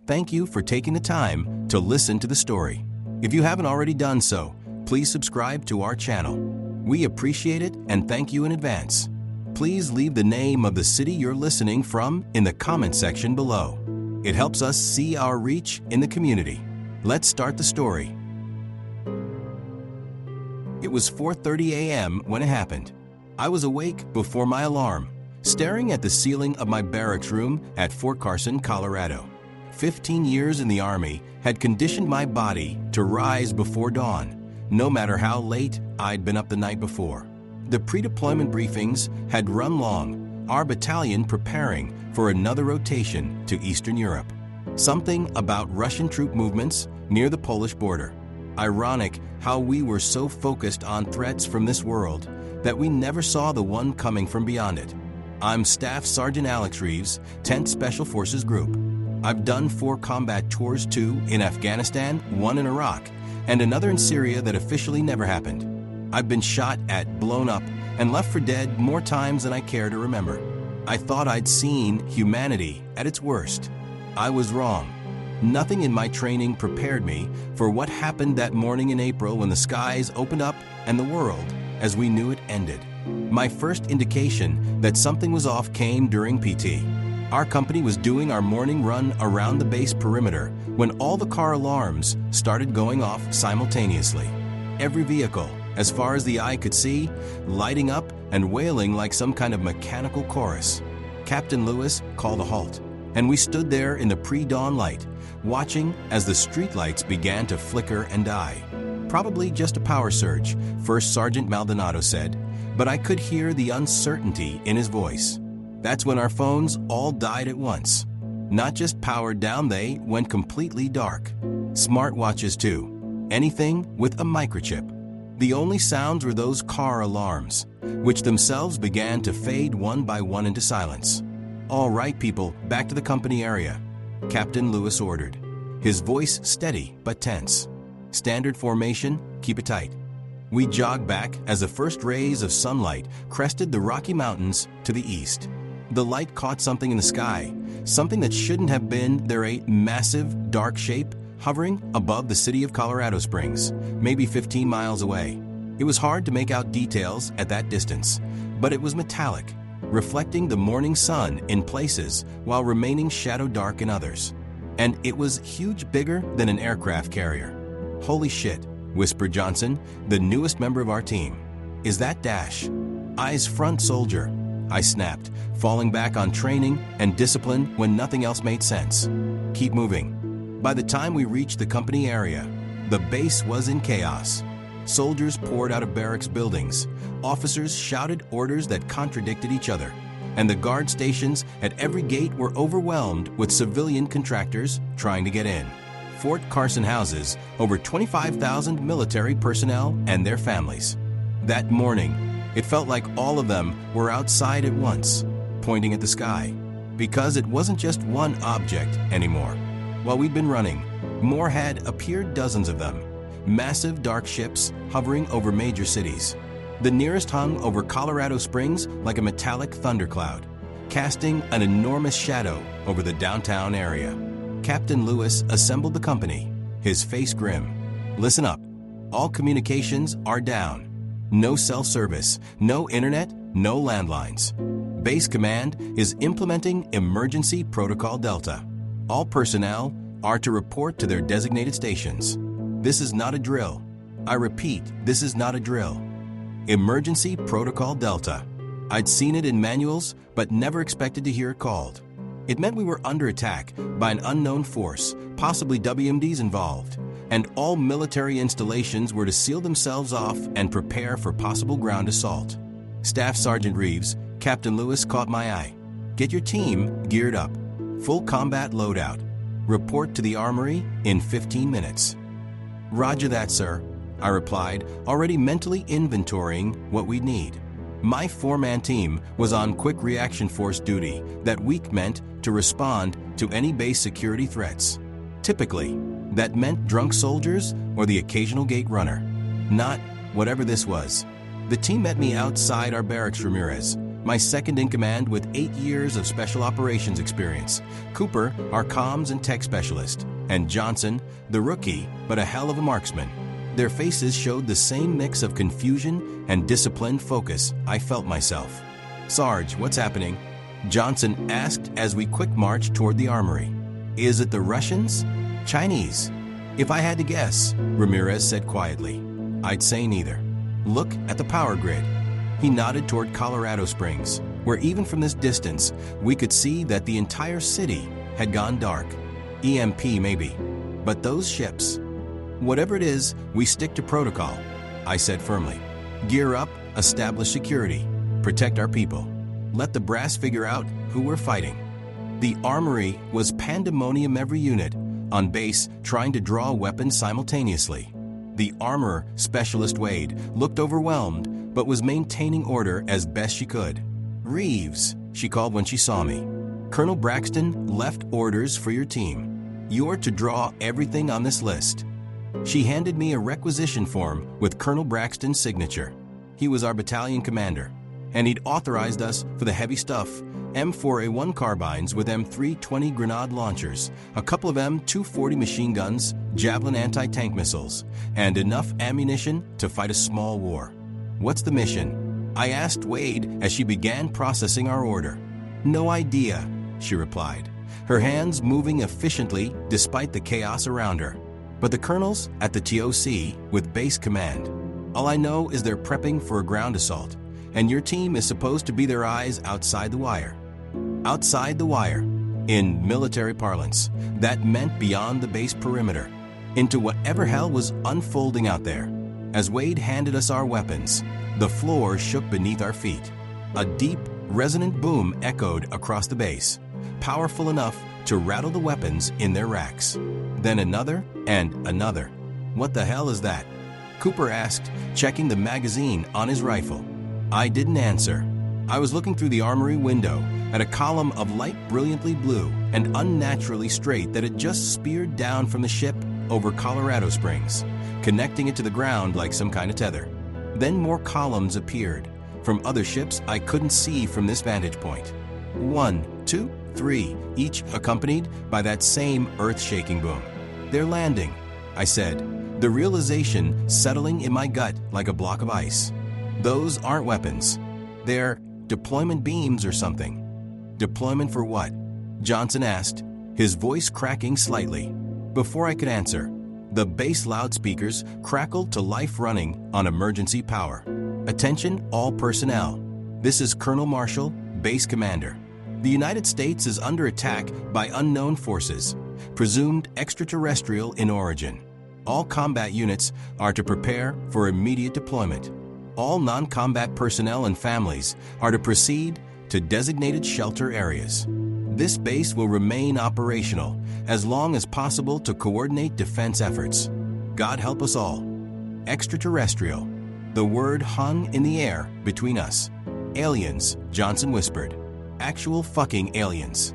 Thank you for taking the time to listen to the story. If you haven't already done so, please subscribe to our channel. We appreciate it and thank you in advance. Please leave the name of the city you're listening from in the comment section below. It helps us see our reach in the community. Let's start the story. It was 4:30 a.m. when it happened. I was awake before my alarm, staring at the ceiling of my barracks room at Fort Carson, Colorado. 15 years in the Army had conditioned my body to rise before dawn, no matter how late I'd been up the night before. The pre-deployment briefings had run long, our battalion preparing for another rotation to Eastern Europe. Something about Russian troop movements near the Polish border. Ironic how we were so focused on threats from this world that we never saw the one coming from beyond it. I'm Staff Sergeant Alex Reeves, 10th Special Forces Group. I've done 4 combat tours, 2 in Afghanistan, 1 in Iraq, and another in Syria that officially never happened. I've been shot at, blown up, and left for dead more times than I care to remember. I thought I'd seen humanity at its worst. I was wrong. Nothing in my training prepared me for what happened that morning in April when the skies opened up and the world, as we knew it, ended. My first indication that something was off came during PT. Our company was doing our morning run around the base perimeter when all the car alarms started going off simultaneously. Every vehicle, as far as the eye could see, lighting up and wailing like some kind of mechanical chorus. Captain Lewis called a halt, and we stood there in the pre-dawn light, watching as the streetlights began to flicker and die. Probably just a power surge, First Sergeant Maldonado said, but I could hear the uncertainty in his voice. That's when our phones all died at once. Not just powered down, they went completely dark. Smartwatches too. Anything with a microchip. The only sounds were those car alarms, which themselves began to fade one by one into silence. All right, people, back to the company area, Captain Lewis ordered, his voice steady but tense. Standard formation, keep it tight. We jogged back as the first rays of sunlight crested the Rocky Mountains to the east. The light caught something in the sky, something that shouldn't have been there, a massive, dark shape hovering above the city of Colorado Springs, maybe 15 miles away. It was hard to make out details at that distance, but it was metallic, reflecting the morning sun in places while remaining shadow dark in others. And it was huge, bigger than an aircraft carrier. Holy shit, whispered Johnson, the newest member of our team. Is that Dash? Eyes front, soldier, I snapped, falling back on training and discipline when nothing else made sense. Keep moving. By the time we reached the company area, the base was in chaos. Soldiers poured out of barracks buildings, officers shouted orders that contradicted each other, and the guard stations at every gate were overwhelmed with civilian contractors trying to get in. Fort Carson houses over 25,000 military personnel and their families. That morning, it felt like all of them were outside at once, pointing at the sky, because it wasn't just one object anymore. While we'd been running, more had appeared, dozens of them, massive dark ships hovering over major cities. The nearest hung over Colorado Springs like a metallic thundercloud, casting an enormous shadow over the downtown area. Captain Lewis assembled the company, his face grim. Listen up. All communications are down. No cell service, no internet, no landlines. Base Command is implementing Emergency Protocol Delta. All personnel are to report to their designated stations. This is not a drill. I repeat, this is not a drill. Emergency Protocol Delta. I'd seen it in manuals, but never expected to hear it called. It meant we were under attack by an unknown force, possibly WMDs involved, and all military installations were to seal themselves off and prepare for possible ground assault. Staff Sergeant Reeves, Captain Lewis caught my eye. Get your team geared up. Full combat loadout. Report to the armory in 15 minutes. Roger that, sir, I replied, already mentally inventorying what we'd need. My 4-man team was on quick reaction force duty that week meant to respond to any base security threats. Typically, that meant drunk soldiers or the occasional gate runner. Not whatever this was. The team met me outside our barracks, Ramirez, my second in command with 8 years of special operations experience, Cooper, our comms and tech specialist, and Johnson, the rookie, but a hell of a marksman. Their faces showed the same mix of confusion and disciplined focus I felt myself. "Sarge, what's happening?" Johnson asked as we quick marched toward the armory. "Is it the Russians? Chinese?" "If I had to guess," Ramirez said quietly, "I'd say neither. Look at the power grid." He nodded toward Colorado Springs, where even from this distance, we could see that the entire city had gone dark. EMP maybe, but those ships. "Whatever it is, we stick to protocol," I said firmly. "Gear up, establish security, protect our people. Let the brass figure out who we're fighting." The armory was pandemonium, every unit on base trying to draw weapons simultaneously. The armor specialist Wade looked overwhelmed, but was maintaining order as best she could. "Reeves," she called when she saw me. "Colonel Braxton left orders for your team. You're to draw everything on this list." She handed me a requisition form with Colonel Braxton's signature. He was our battalion commander, and he'd authorized us for the heavy stuff: M4A1 carbines with M320 grenade launchers, a couple of M240 machine guns, Javelin anti-tank missiles, and enough ammunition to fight a small war. "What's the mission?" I asked Wade as she began processing our order. "No idea," she replied, her hands moving efficiently despite the chaos around her. "But the colonel's at the TOC with base command. All I know is they're prepping for a ground assault, and your team is supposed to be their eyes outside the wire." Outside the wire. In military parlance, that meant beyond the base perimeter, into whatever hell was unfolding out there. As Wade handed us our weapons, the floor shook beneath our feet. A deep, resonant boom echoed across the base, powerful enough to rattle the weapons in their racks. Then another and another. "What the hell is that?" Cooper asked, checking the magazine on his rifle. I didn't answer. I was looking through the armory window at a column of light brilliantly blue and unnaturally straight that had just speared down from the ship over Colorado Springs, connecting it to the ground like some kind of tether. Then more columns appeared, from other ships I couldn't see from this vantage point. 1, 2, 3, each accompanied by that same earth-shaking boom. "They're landing," I said, the realization settling in my gut like a block of ice. "Those aren't weapons. They're deployment beams or something." "Deployment for what?" Johnson asked, his voice cracking slightly. Before I could answer, the base loudspeakers crackled to life, running on emergency power. "Attention all personnel. This is Colonel Marshall, base commander. The United States is under attack by unknown forces, presumed extraterrestrial in origin. All combat units are to prepare for immediate deployment. All non-combat personnel and families are to proceed to designated shelter areas. This base will remain operational as long as possible to coordinate defense efforts. God help us all. Extraterrestrial." The word hung in the air between us. "Aliens," Johnson whispered. "Actual fucking aliens."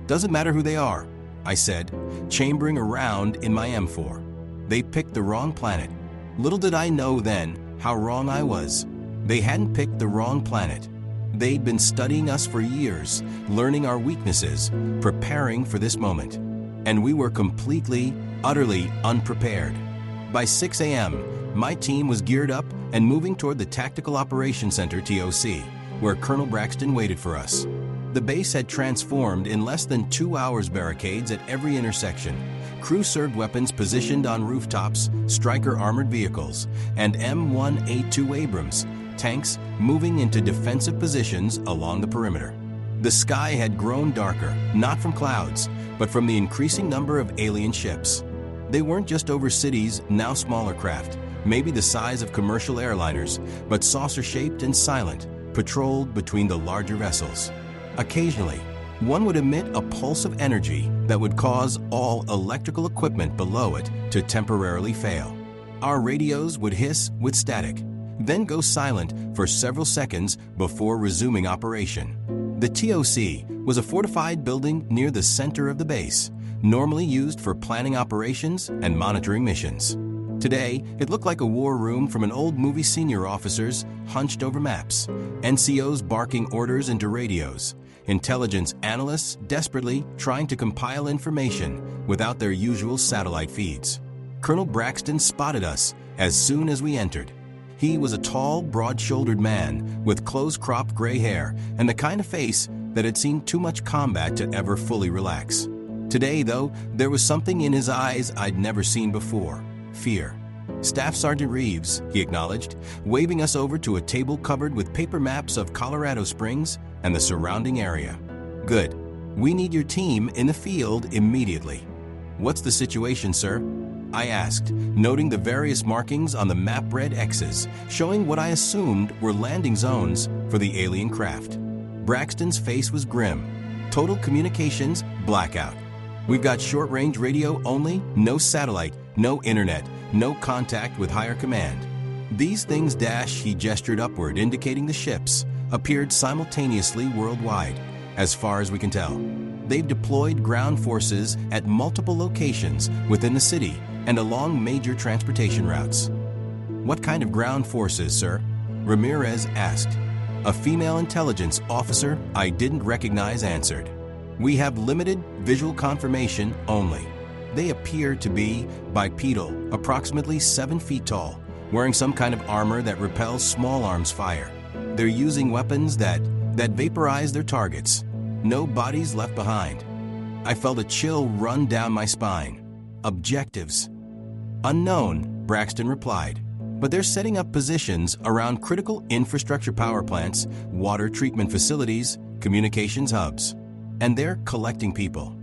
"Doesn't matter who they are," I said, chambering around in my M4. "They picked the wrong planet." Little did I know then how wrong I was. They hadn't picked the wrong planet. They'd been studying us for years, learning our weaknesses, preparing for this moment. And we were completely, utterly unprepared. By 6 a.m., my team was geared up and moving toward the Tactical Operations Center, TOC, where Colonel Braxton waited for us. The base had transformed in less than 2 hours, barricades at every intersection, crew-served weapons positioned on rooftops, Stryker armored vehicles, and M1A2 Abrams tanks moving into defensive positions along the perimeter. The sky had grown darker, not from clouds, but from the increasing number of alien ships. They weren't just over cities, now smaller craft, maybe the size of commercial airliners, but saucer-shaped and silent, patrolled between the larger vessels. Occasionally, one would emit a pulse of energy that would cause all electrical equipment below it to temporarily fail. Our radios would hiss with static, then go silent for several seconds before resuming operation. The TOC was a fortified building near the center of the base, normally used for planning operations and monitoring missions. Today, it looked like a war room from an old movie. Senior officers hunched over maps, NCOs barking orders into radios, intelligence analysts desperately trying to compile information without their usual satellite feeds. Colonel Braxton spotted us as soon as we entered. He was a tall, broad-shouldered man with close-cropped gray hair and the kind of face that had seen too much combat to ever fully relax. Today, though, there was something in his eyes I'd never seen before: fear. "Staff Sergeant Reeves," he acknowledged, waving us over to a table covered with paper maps of Colorado Springs and the surrounding area. "Good. We need your team in the field immediately." "What's the situation, sir?" I asked, noting the various markings on the map red X's, showing what I assumed were landing zones for the alien craft. Braxton's face was grim. "Total communications blackout. We've got short-range radio only, no satellite, no internet, no contact with higher command." These things he gestured upward, indicating the ships, appeared simultaneously worldwide, as far as we can tell. They've deployed ground forces at multiple locations within the city and along major transportation routes. "What kind of ground forces, sir?" Ramirez asked. A female intelligence officer I didn't recognize answered. "We have limited visual confirmation only. They appear to be bipedal, approximately 7 feet tall, wearing some kind of armor that repels small arms fire. They're using weapons that vaporize their targets. No bodies left behind." I felt a chill run down my spine. "Objectives?" "Unknown," Braxton replied. "But they're setting up positions around critical infrastructure power plants, water treatment facilities, communications hubs. And they're collecting people."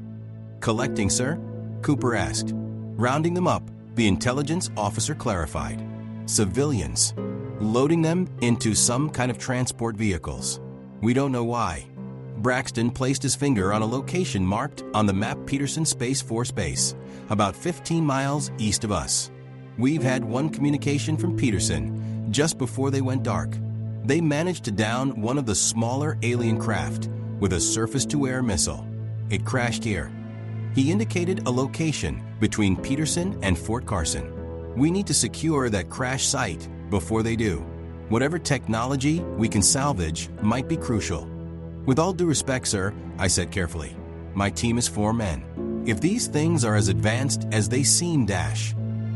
"Collecting, sir?" Cooper asked. Rounding them up, the intelligence officer clarified. "Civilians. Loading them into some kind of transport vehicles. We don't know why." Braxton placed his finger on a location marked on the map: Peterson Space Force Base, about 15 miles east of us. "We've had one communication from Peterson just before they went dark. They managed to down one of the smaller alien craft with a surface-to-air missile. It crashed here." He indicated a location between Peterson and Fort Carson. "We need to secure that crash site before they do. Whatever technology we can salvage might be crucial." "With all due respect, sir," I said carefully, "my team is 4 men. If these things are as advanced as they seem,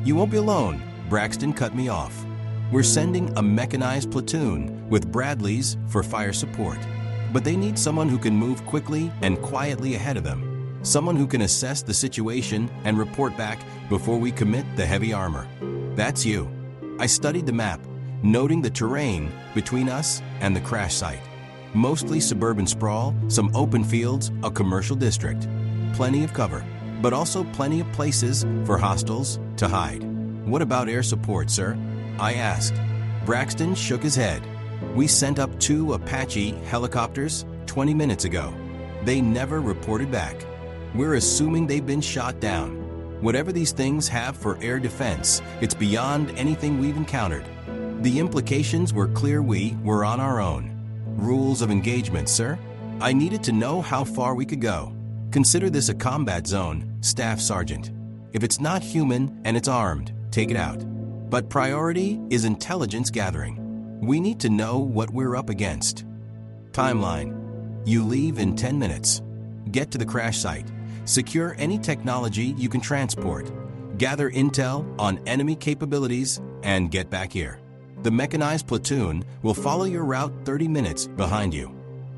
"You won't be alone," Braxton cut me off. "We're sending a mechanized platoon with Bradleys for fire support. But they need someone who can move quickly and quietly ahead of them. Someone who can assess the situation and report back before we commit the heavy armor. That's you." I studied the map, noting the terrain between us and the crash site. Mostly suburban sprawl, some open fields, a commercial district. Plenty of cover, but also plenty of places for hostiles to hide. "What about air support, sir?" I asked. Braxton shook his head. "We sent up 2 Apache helicopters 20 minutes ago. They never reported back. We're assuming they've been shot down. Whatever these things have for air defense, it's beyond anything we've encountered. The implications were clear. We were on our own." "Rules of engagement, sir?" I needed to know how far we could go. "Consider this a combat zone, Staff Sergeant. If it's not human and it's armed, take it out. But priority is intelligence gathering. We need to know what we're up against." Timeline: you leave in 10 minutes. Get to the crash site. Secure any technology you can transport. Gather intel on enemy capabilities and get back here. The mechanized platoon will follow your route 30 minutes behind you.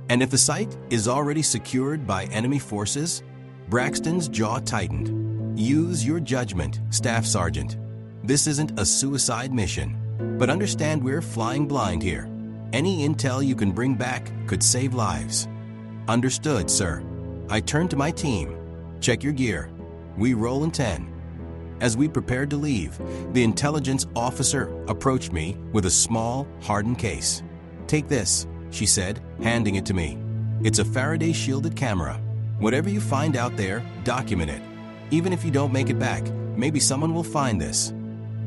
And if the site is already secured by enemy forces, Braxton's jaw tightened. "Use your judgment, Staff Sergeant. This isn't a suicide mission, but understand we're flying blind here. Any intel you can bring back could save lives." "Understood, sir." I turned to my team. "Check your gear. We roll in 10. As we prepared to leave, the intelligence officer approached me with a small, hardened case. "Take this," she said, handing it to me. "It's a Faraday shielded camera. Whatever you find out there, document it. Even if you don't make it back, maybe someone will find this."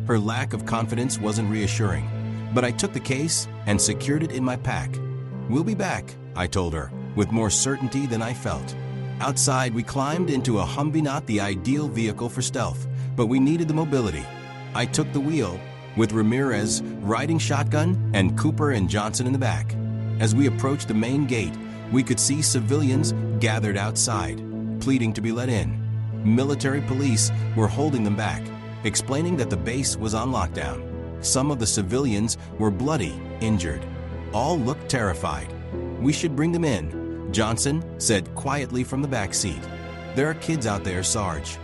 Her lack of confidence wasn't reassuring, but I took the case and secured it in my pack. "We'll be back," I told her, with more certainty than I felt. Outside, we climbed into a Humvee, not the ideal vehicle for stealth, but we needed the mobility. I took the wheel, with Ramirez riding shotgun and Cooper and Johnson in the back. As we approached the main gate, we could see civilians gathered outside, pleading to be let in. Military police were holding them back, explaining that the base was on lockdown. Some of the civilians were bloody, injured. All looked terrified. "We should bring them in," Johnson said quietly from the back seat. "There are kids out there, Sarge."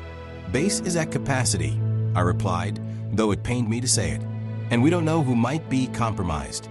"Base is at capacity," I replied, though it pained me to say it. "And we don't know who might be compromised."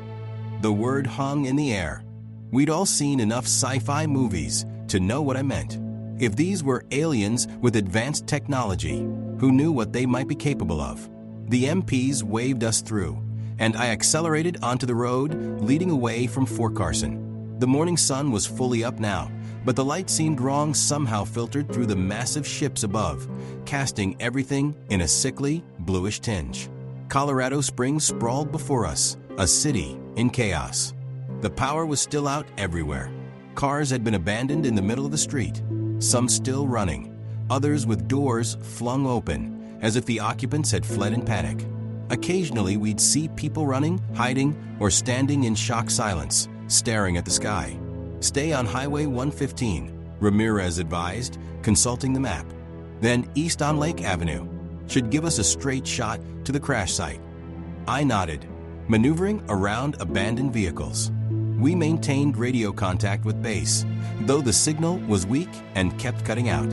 The word hung in the air. We'd all seen enough sci-fi movies to know what I meant. If these were aliens with advanced technology, who knew what they might be capable of? The MPs waved us through, and I accelerated onto the road leading away from Fort Carson. The morning sun was fully up now, but the light seemed wrong, somehow filtered through the massive ships above, casting everything in a sickly, bluish tinge. Colorado Springs sprawled before us, a city in chaos. The power was still out everywhere. Cars had been abandoned in the middle of the street, some still running, others with doors flung open, as if the occupants had fled in panic. Occasionally, we'd see people running, hiding, or standing in shocked silence, staring at the sky. "Stay on Highway 115, Ramirez advised, consulting the map. "Then east on Lake Avenue. Should give us a straight shot to the crash site." I nodded, maneuvering around abandoned vehicles. We maintained radio contact with base, though the signal was weak and kept cutting out.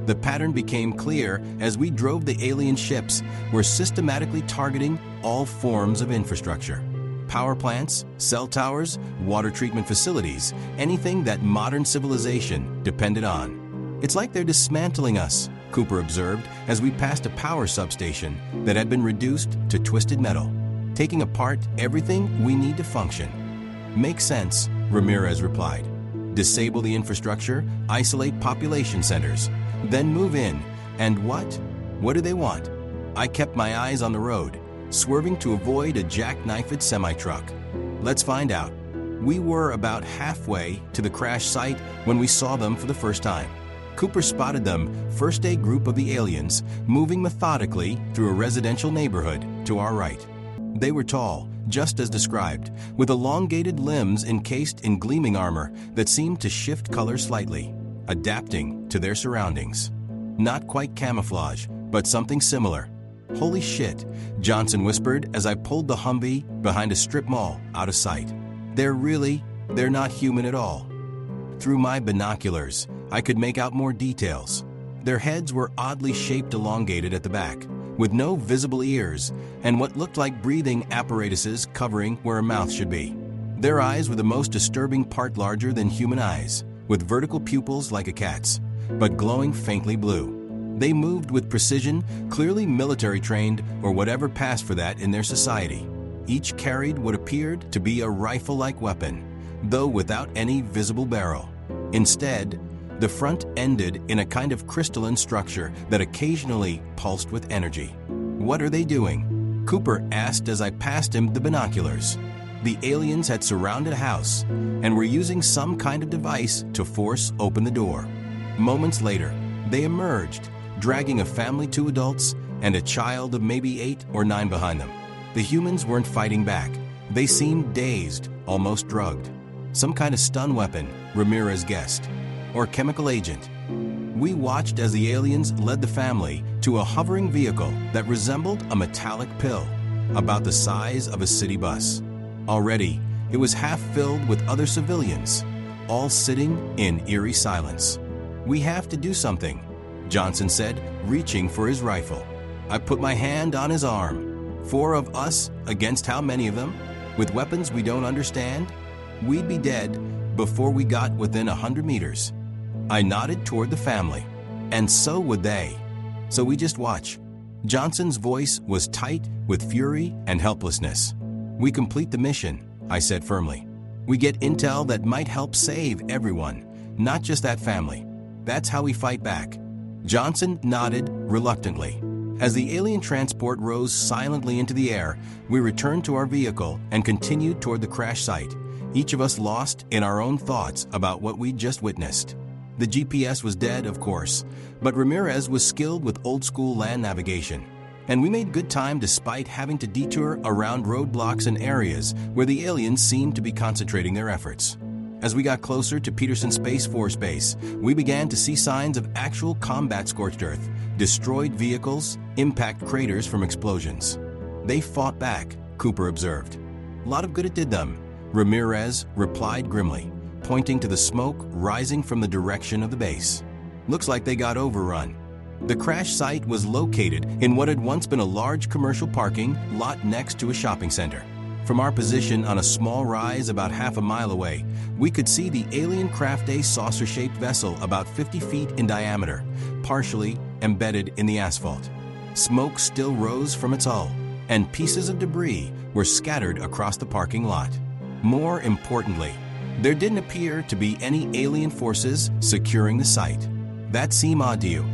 The pattern became clear as we drove. The alien ships were systematically targeting all forms of infrastructure. Power plants, cell towers, water treatment facilities, anything that modern civilization depended on. "It's like they're dismantling us," Cooper observed as we passed a power substation that had been reduced to twisted metal, taking apart everything we need to function. "Makes sense," Ramirez replied. "Disable the infrastructure, isolate population centers, then move in. And what? What do they want?" I kept my eyes on the road, swerving to avoid a jackknifed semi-truck. "Let's find out." We were about halfway to the crash site when we saw them for the first time. Cooper spotted them, first-day group of the aliens, moving methodically through a residential neighborhood to our right. They were tall, just as described, with elongated limbs encased in gleaming armor that seemed to shift color slightly, adapting to their surroundings. Not quite camouflage, but something similar. "Holy shit," Johnson whispered as I pulled the Humvee behind a strip mall out of sight. They're not human at all." Through my binoculars, I could make out more details. Their heads were oddly shaped, elongated at the back, with no visible ears, and what looked like breathing apparatuses covering where a mouth should be. Their eyes were the most disturbing part, larger than human eyes, with vertical pupils like a cat's, but glowing faintly blue. They moved with precision, clearly military trained or whatever passed for that in their society. Each carried what appeared to be a rifle-like weapon, though without any visible barrel. Instead, the front ended in a kind of crystalline structure that occasionally pulsed with energy. "What are they doing?" Cooper asked as I passed him the binoculars. The aliens had surrounded a house and were using some kind of device to force open the door. Moments later, they emerged, dragging a family, 2 adults, and a child of maybe 8 or 9 behind them. The humans weren't fighting back. They seemed dazed, almost drugged. Some kind of stun weapon, Ramirez guessed, or chemical agent. We watched as the aliens led the family to a hovering vehicle that resembled a metallic pill, about the size of a city bus. Already, it was half filled with other civilians, all sitting in eerie silence. "We have to do something," Johnson said, reaching for his rifle. I put my hand on his arm. 4 of us against how many of them? With weapons we don't understand? We'd be dead before we got within 100 meters. I nodded toward the family, and so would they. So we just watch. Johnson's voice was tight with fury and helplessness. "We complete the mission," I said firmly. "We get intel that might help save everyone, not just that family. That's how we fight back." Johnson nodded reluctantly. As the alien transport rose silently into the air, we returned to our vehicle and continued toward the crash site, each of us lost in our own thoughts about what we'd just witnessed. The GPS was dead, of course, but Ramirez was skilled with old-school land navigation. and we made good time despite having to detour around roadblocks and areas where the aliens seemed to be concentrating their efforts. As we got closer to Peterson Space Force Base, we began to see signs of actual combat scorched earth, destroyed vehicles, impact craters from explosions. They fought back, Cooper observed. A lot of good it did them, Ramirez replied grimly, pointing to the smoke rising from the direction of the base. Looks like they got overrun. The crash site was located in what had once been a large commercial parking lot next to a shopping center. From our position on a small rise about half a mile away, we could see the alien Craft A saucer-shaped vessel about 50 feet in diameter, partially embedded in the asphalt. Smoke still rose from its hull, and pieces of debris were scattered across the parking lot. More importantly, there didn't appear to be any alien forces securing the site. That seemed odd to you?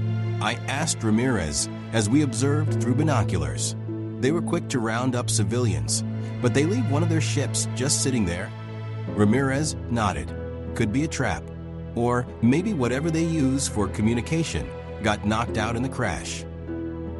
I asked Ramirez as we observed through binoculars. They were quick to round up civilians, but they leave one of their ships just sitting there? Ramirez nodded. Could be a trap, or maybe whatever they use for communication got knocked out in the crash.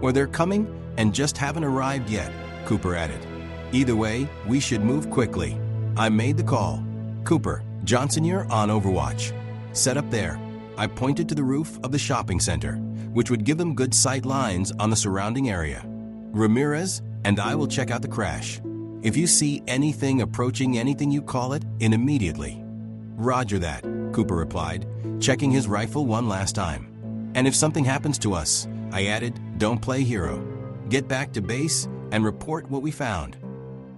Or they're coming and just haven't arrived yet, Cooper added. Either way, we should move quickly. I made the call. Cooper, Johnson, you're on Overwatch. Set up there. I pointed to the roof of the shopping center, which would give them good sight lines on the surrounding area. Ramirez and I will check out the crash. If you see anything approaching anything you call it in immediately. Roger that, Cooper replied, checking his rifle one last time. And if something happens to us, I added, don't play hero. Get back to base and report what we found.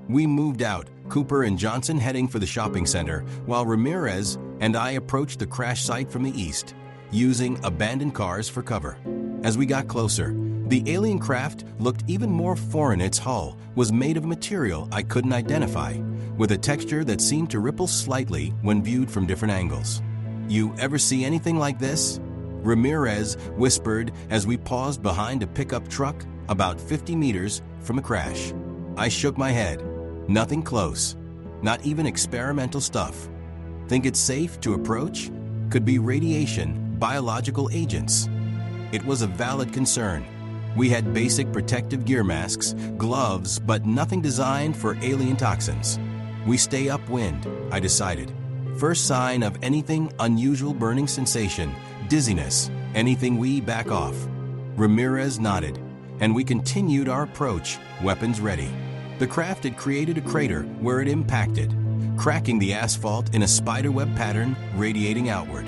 We moved out, Cooper and Johnson heading for the shopping center, while Ramirez and I approached the crash site from the east, using abandoned cars for cover. As we got closer, the alien craft looked even more foreign. Its hull was made of a material I couldn't identify, with a texture that seemed to ripple slightly when viewed from different angles. You ever see anything like this? Ramirez whispered as we paused behind a pickup truck about 50 meters from a crash. I shook my head. Nothing close. Not even experimental stuff. Think it's safe to approach? Could be radiation, biological agents. It was a valid concern. We had basic protective gear masks, gloves, but nothing designed for alien toxins. We stay upwind, I decided. First sign of anything unusual, burning sensation, dizziness, anything, we back off. Ramirez nodded, and we continued our approach, weapons ready. The craft had created a crater where it impacted, cracking the asphalt in a spiderweb pattern radiating outward.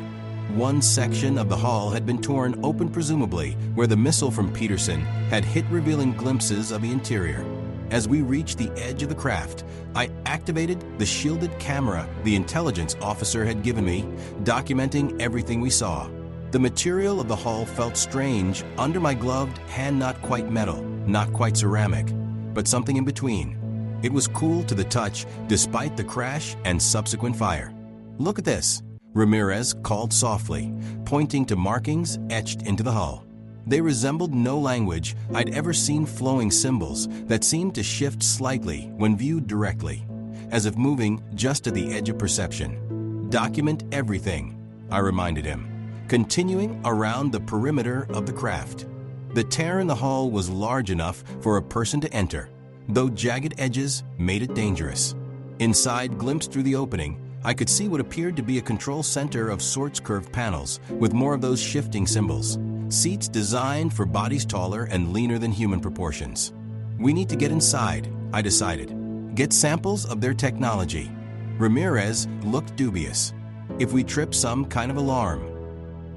One section of the hull had been torn open, presumably where the missile from Peterson had hit, revealing glimpses of the interior. As we reached the edge of the craft, I activated the shielded camera the intelligence officer had given me, documenting everything we saw. The material of the hull felt strange under my gloved hand, not quite metal, not quite ceramic, but something in between. It was cool to the touch despite the crash and subsequent fire. Look at this, Ramirez called softly, pointing to markings etched into the hull. They resembled no language I'd ever seen, flowing symbols that seemed to shift slightly when viewed directly, as if moving just at the edge of perception. Document everything, I reminded him, continuing around the perimeter of the craft. The tear in the hull was large enough for a person to enter, though jagged edges made it dangerous. Inside, glimpsed through the opening, I could see what appeared to be a control center of sorts, curved panels with more of those shifting symbols. Seats designed for bodies taller and leaner than human proportions. We need to get inside, I decided. Get samples of their technology. Ramirez looked dubious. If we trip some kind of alarm,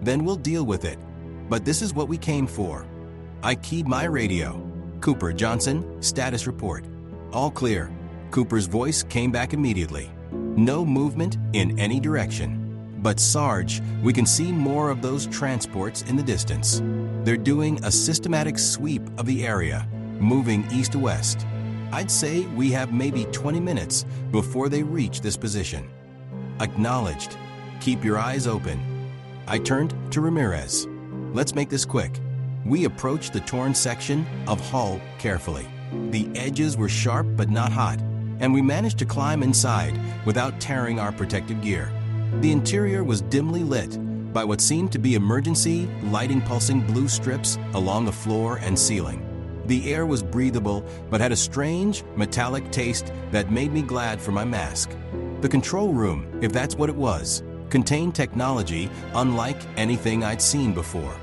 then we'll deal with it. But this is what we came for. I keyed my radio. Cooper, Johnson, status report. All clear. Cooper's voice came back immediately. No movement in any direction. But Sarge, we can see more of those transports in the distance. They're doing a systematic sweep of the area, moving east to west. I'd say we have maybe 20 minutes before they reach this position. Acknowledged. Keep your eyes open. I turned to Ramirez. Let's make this quick. We approached the torn section of hull carefully. The edges were sharp but not hot, and we managed to climb inside without tearing our protective gear. The interior was dimly lit by what seemed to be emergency lighting, pulsing blue strips along the floor and ceiling. The air was breathable, but had a strange, metallic taste that made me glad for my mask. The control room, if that's what it was, contained technology unlike anything I'd seen before.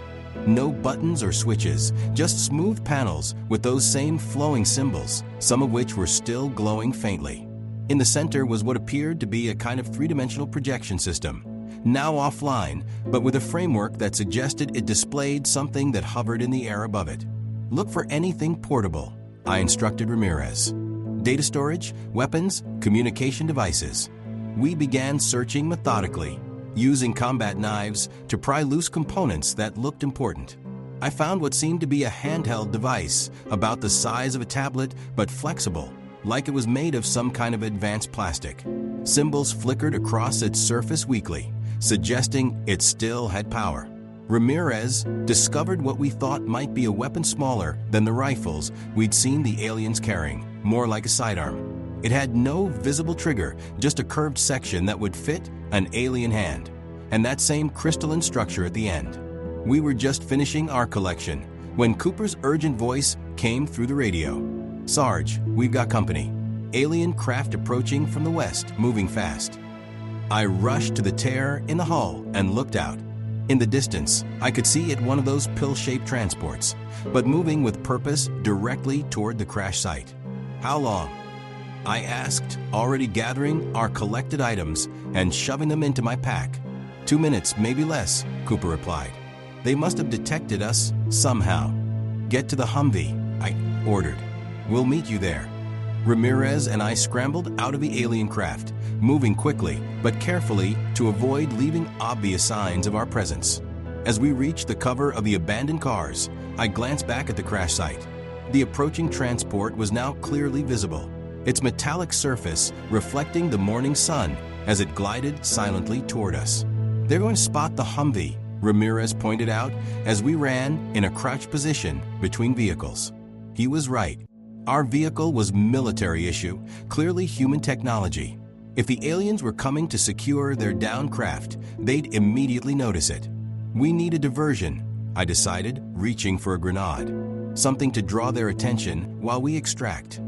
No buttons or switches, just smooth panels with those same flowing symbols, some of which were still glowing faintly. In the center was what appeared to be a kind of three-dimensional projection system, now offline, but with a framework that suggested it displayed something that hovered in the air above it. Look for anything portable, I instructed Ramirez. Data storage, weapons, communication devices. We began searching methodically, using combat knives to pry loose components that looked important. I found what seemed to be a handheld device, about the size of a tablet but flexible, like it was made of some kind of advanced plastic. Symbols flickered across its surface weakly, suggesting it still had power. Ramirez discovered what we thought might be a weapon smaller than the rifles we'd seen the aliens carrying, more like a sidearm. It had no visible trigger, just a curved section that would fit an alien hand, and that same crystalline structure at the end. We were just finishing our collection when Cooper's urgent voice came through the radio. "Sarge, we've got company. Alien craft approaching from the west, moving fast." I rushed to the tear in the hull and looked out. In the distance, I could see it one of those pill-shaped transports, but moving with purpose directly toward the crash site. "How long?" I asked, already gathering our collected items and shoving them into my pack. 2 minutes, maybe less," Cooper replied. "They must have detected us somehow." "Get to the Humvee," I ordered. "We'll meet you there." Ramirez and I scrambled out of the alien craft, moving quickly but carefully to avoid leaving obvious signs of our presence. As we reached the cover of the abandoned cars, I glanced back at the crash site. The approaching transport was now clearly visible, its metallic surface reflecting the morning sun as it glided silently toward us. "They're going to spot the Humvee," Ramirez pointed out as we ran in a crouched position between vehicles. He was right. Our vehicle was military issue, clearly human technology. If the aliens were coming to secure their downed craft, they'd immediately notice it. We need a diversion, I decided, reaching for a grenade. Something to draw their attention while we extract.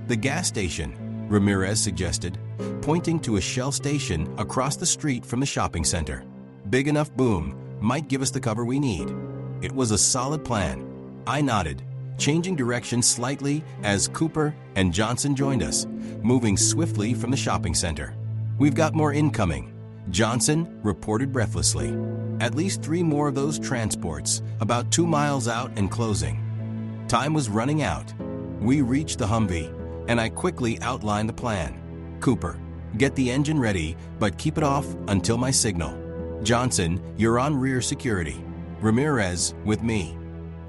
"The gas station," Ramirez suggested, pointing to a Shell station across the street from the shopping center. "Big enough boom, might give us the cover we need." It was a solid plan. I nodded, changing direction slightly as Cooper and Johnson joined us, moving swiftly from the shopping center. "We've got more incoming," Johnson reported breathlessly. "At least 3 more of those transports, about 2 miles out and closing." Time was running out. We reached the Humvee, and I quickly outlined the plan. "Cooper, get the engine ready, but keep it off until my signal. Johnson, you're on rear security. Ramirez, with me."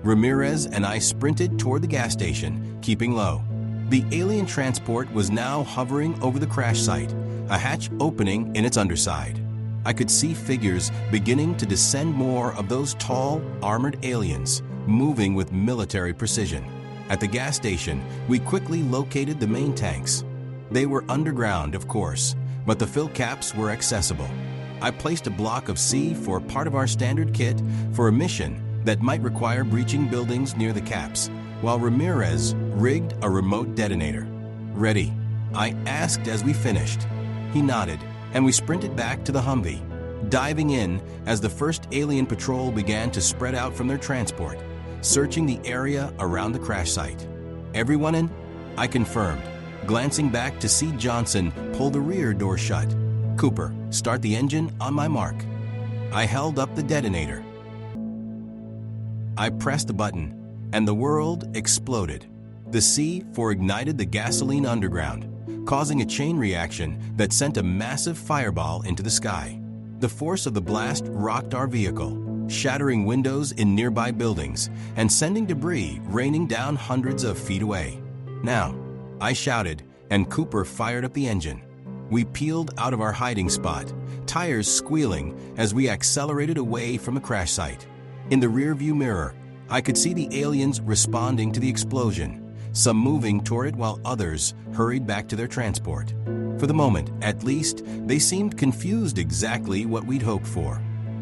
Ramirez and I sprinted toward the gas station, keeping low. The alien transport was now hovering over the crash site, a hatch opening in its underside. I could see figures beginning to descend, more of those tall, armored aliens, moving with military precision. At the gas station, we quickly located the main tanks. They were underground, of course, but the fill caps were accessible. I placed a block of C for part of our standard kit for a mission that might require breaching buildings near the caps, while Ramirez rigged a remote detonator. "Ready?" I asked as we finished. He nodded, and we sprinted back to the Humvee, diving in as the first alien patrol began to spread out from their transport, searching the area around the crash site. "Everyone in?" I confirmed, glancing back to see Johnson pull the rear door shut. "Cooper, start the engine on my mark." I held up the detonator. I pressed the button, and the world exploded. The C4 ignited the gasoline underground, causing a chain reaction that sent a massive fireball into the sky. The force of the blast rocked our vehicle, shattering windows in nearby buildings and sending debris raining down hundreds of feet away. "Now," I shouted, and Cooper fired up the engine. We peeled out of our hiding spot, tires squealing as we accelerated away from the crash site. In the rearview mirror, I could see the aliens responding to the explosion, some moving toward it while others hurried back to their transport. For the moment, at least, they seemed confused exactly what we'd hoped for.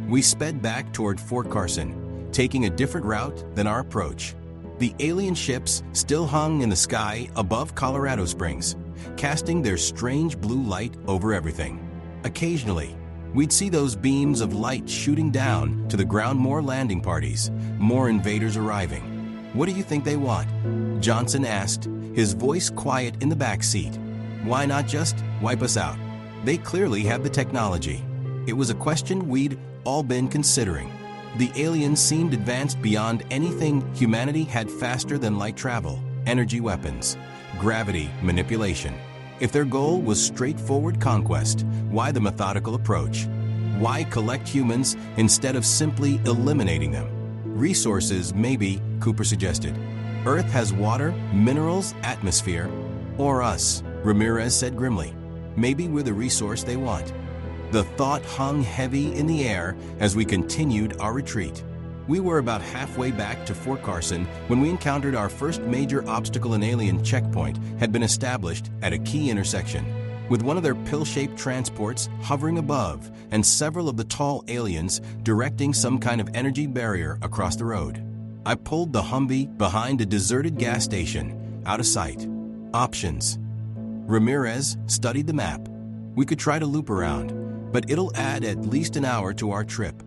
We sped back toward Fort Carson, taking a different route than our approach. The alien ships still hung in the sky above Colorado Springs, casting their strange blue light over everything. Occasionally, we'd see those beams of light shooting down to the ground, more landing parties, more invaders arriving. "What do you think they want?" Johnson asked, his voice quiet in the back seat. "Why not just wipe us out? They clearly have the technology." It was a question we'd all been considering. The aliens seemed advanced beyond anything humanity had. Faster than light travel, energy weapons, gravity manipulation. If their goal was straightforward conquest, why the methodical approach? Why collect humans instead of simply eliminating them? Resources, maybe, Cooper suggested. Earth has water, minerals, atmosphere. Or us, Ramirez said grimly. Maybe we're the resource they want. The thought hung heavy in the air as we continued our retreat. We were about halfway back to Fort Carson when we encountered our first major obstacle. An alien checkpoint had been established at a key intersection, with one of their pill-shaped transports hovering above and several of the tall aliens directing some kind of energy barrier across the road. I pulled the Humvee behind a deserted gas station, out of sight. Options. Ramirez studied the map. We could try to loop around, but it'll add at least an hour to our trip.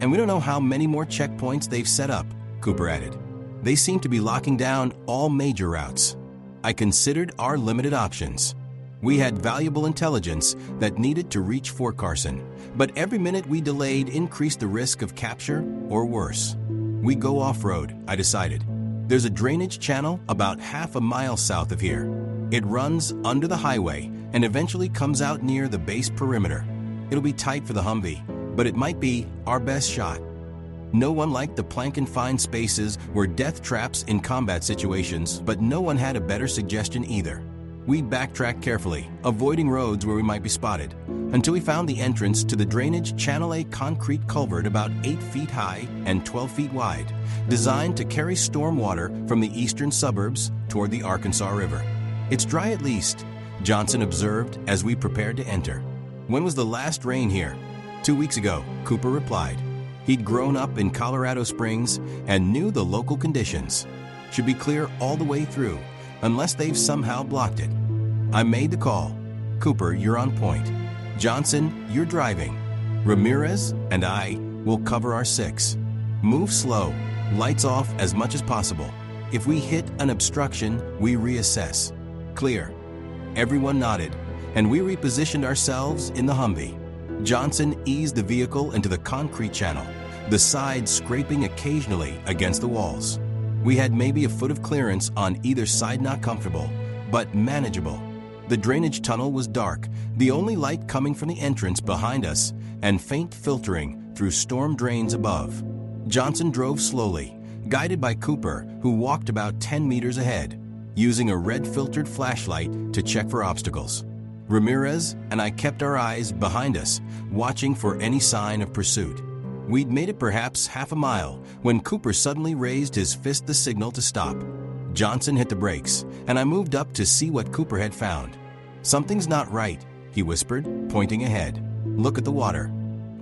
And we don't know how many more checkpoints they've set up, Cooper added. They seem to be locking down all major routes. I considered our limited options. We had valuable intelligence that needed to reach Fort Carson, but every minute we delayed increased the risk of capture or worse. We go off-road, I decided. There's a drainage channel about half a mile south of here. It runs under the highway and eventually comes out near the base perimeter. It'll be tight for the Humvee, but it might be our best shot. No one liked the plank-confined spaces were death traps in combat situations, but no one had a better suggestion either. We backtracked carefully, avoiding roads where we might be spotted, until we found the entrance to the drainage channel, a concrete culvert about 8 feet high and 12 feet wide, designed to carry storm water from the eastern suburbs toward the Arkansas River. "It's dry at least," Johnson observed as we prepared to enter. "When was the last rain here?" 2 weeks ago, Cooper replied. He'd grown up in Colorado Springs and knew the local conditions. "Should be clear all the way through, unless they've somehow blocked it." I made the call. "Cooper, you're on point. Johnson, you're driving. Ramirez and I will cover our 6. Move slow, lights off as much as possible. If we hit an obstruction, we reassess." "Clear." Everyone nodded, and we repositioned ourselves in the Humvee. Johnson eased the vehicle into the concrete channel, the sides scraping occasionally against the walls. We had maybe a foot of clearance on either side, not comfortable, but manageable. The drainage tunnel was dark, the only light coming from the entrance behind us and faint filtering through storm drains above. Johnson drove slowly, guided by Cooper, who walked about 10 meters ahead, using a red-filtered flashlight to check for obstacles. Ramirez and I kept our eyes behind us, watching for any sign of pursuit. We'd made it perhaps half a mile when Cooper suddenly raised his fist, the signal to stop. Johnson hit the brakes, and I moved up to see what Cooper had found. "Something's not right," he whispered, pointing ahead. "Look at the water."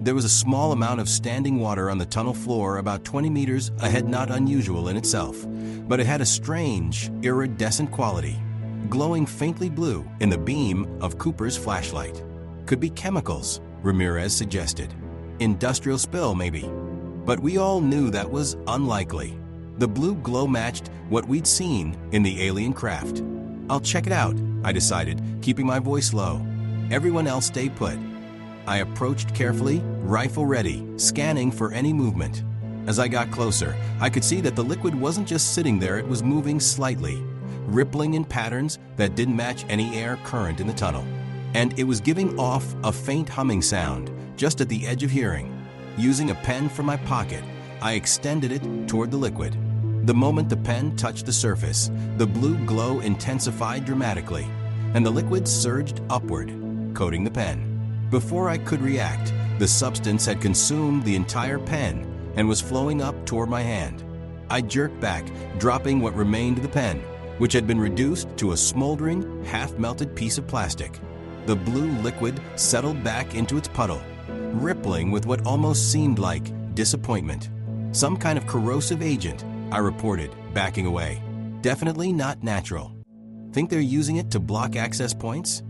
There was a small amount of standing water on the tunnel floor about 20 meters ahead, not unusual in itself, but it had a strange, iridescent quality, glowing faintly blue in the beam of Cooper's flashlight. "Could be chemicals," Ramirez suggested. "Industrial spill, maybe." But we all knew that was unlikely. The blue glow matched what we'd seen in the alien craft. "I'll check it out," I decided, keeping my voice low. Everyone else stay put. I approached carefully, rifle ready, scanning for any movement. As I got closer, I could see that the liquid wasn't just sitting there, it was moving slightly, rippling in patterns that didn't match any air current in the tunnel. And it was giving off a faint humming sound, just at the edge of hearing. Using a pen from my pocket, I extended it toward the liquid. The moment the pen touched the surface, the blue glow intensified dramatically, and the liquid surged upward, coating the pen. Before I could react, the substance had consumed the entire pen and was flowing up toward my hand. I jerked back, dropping what remained of the pen, which had been reduced to a smoldering, half-melted piece of plastic. The blue liquid settled back into its puddle, rippling with what almost seemed like disappointment. "Some kind of corrosive agent," I reported, backing away. Definitely not natural. Think they're using it to block access points?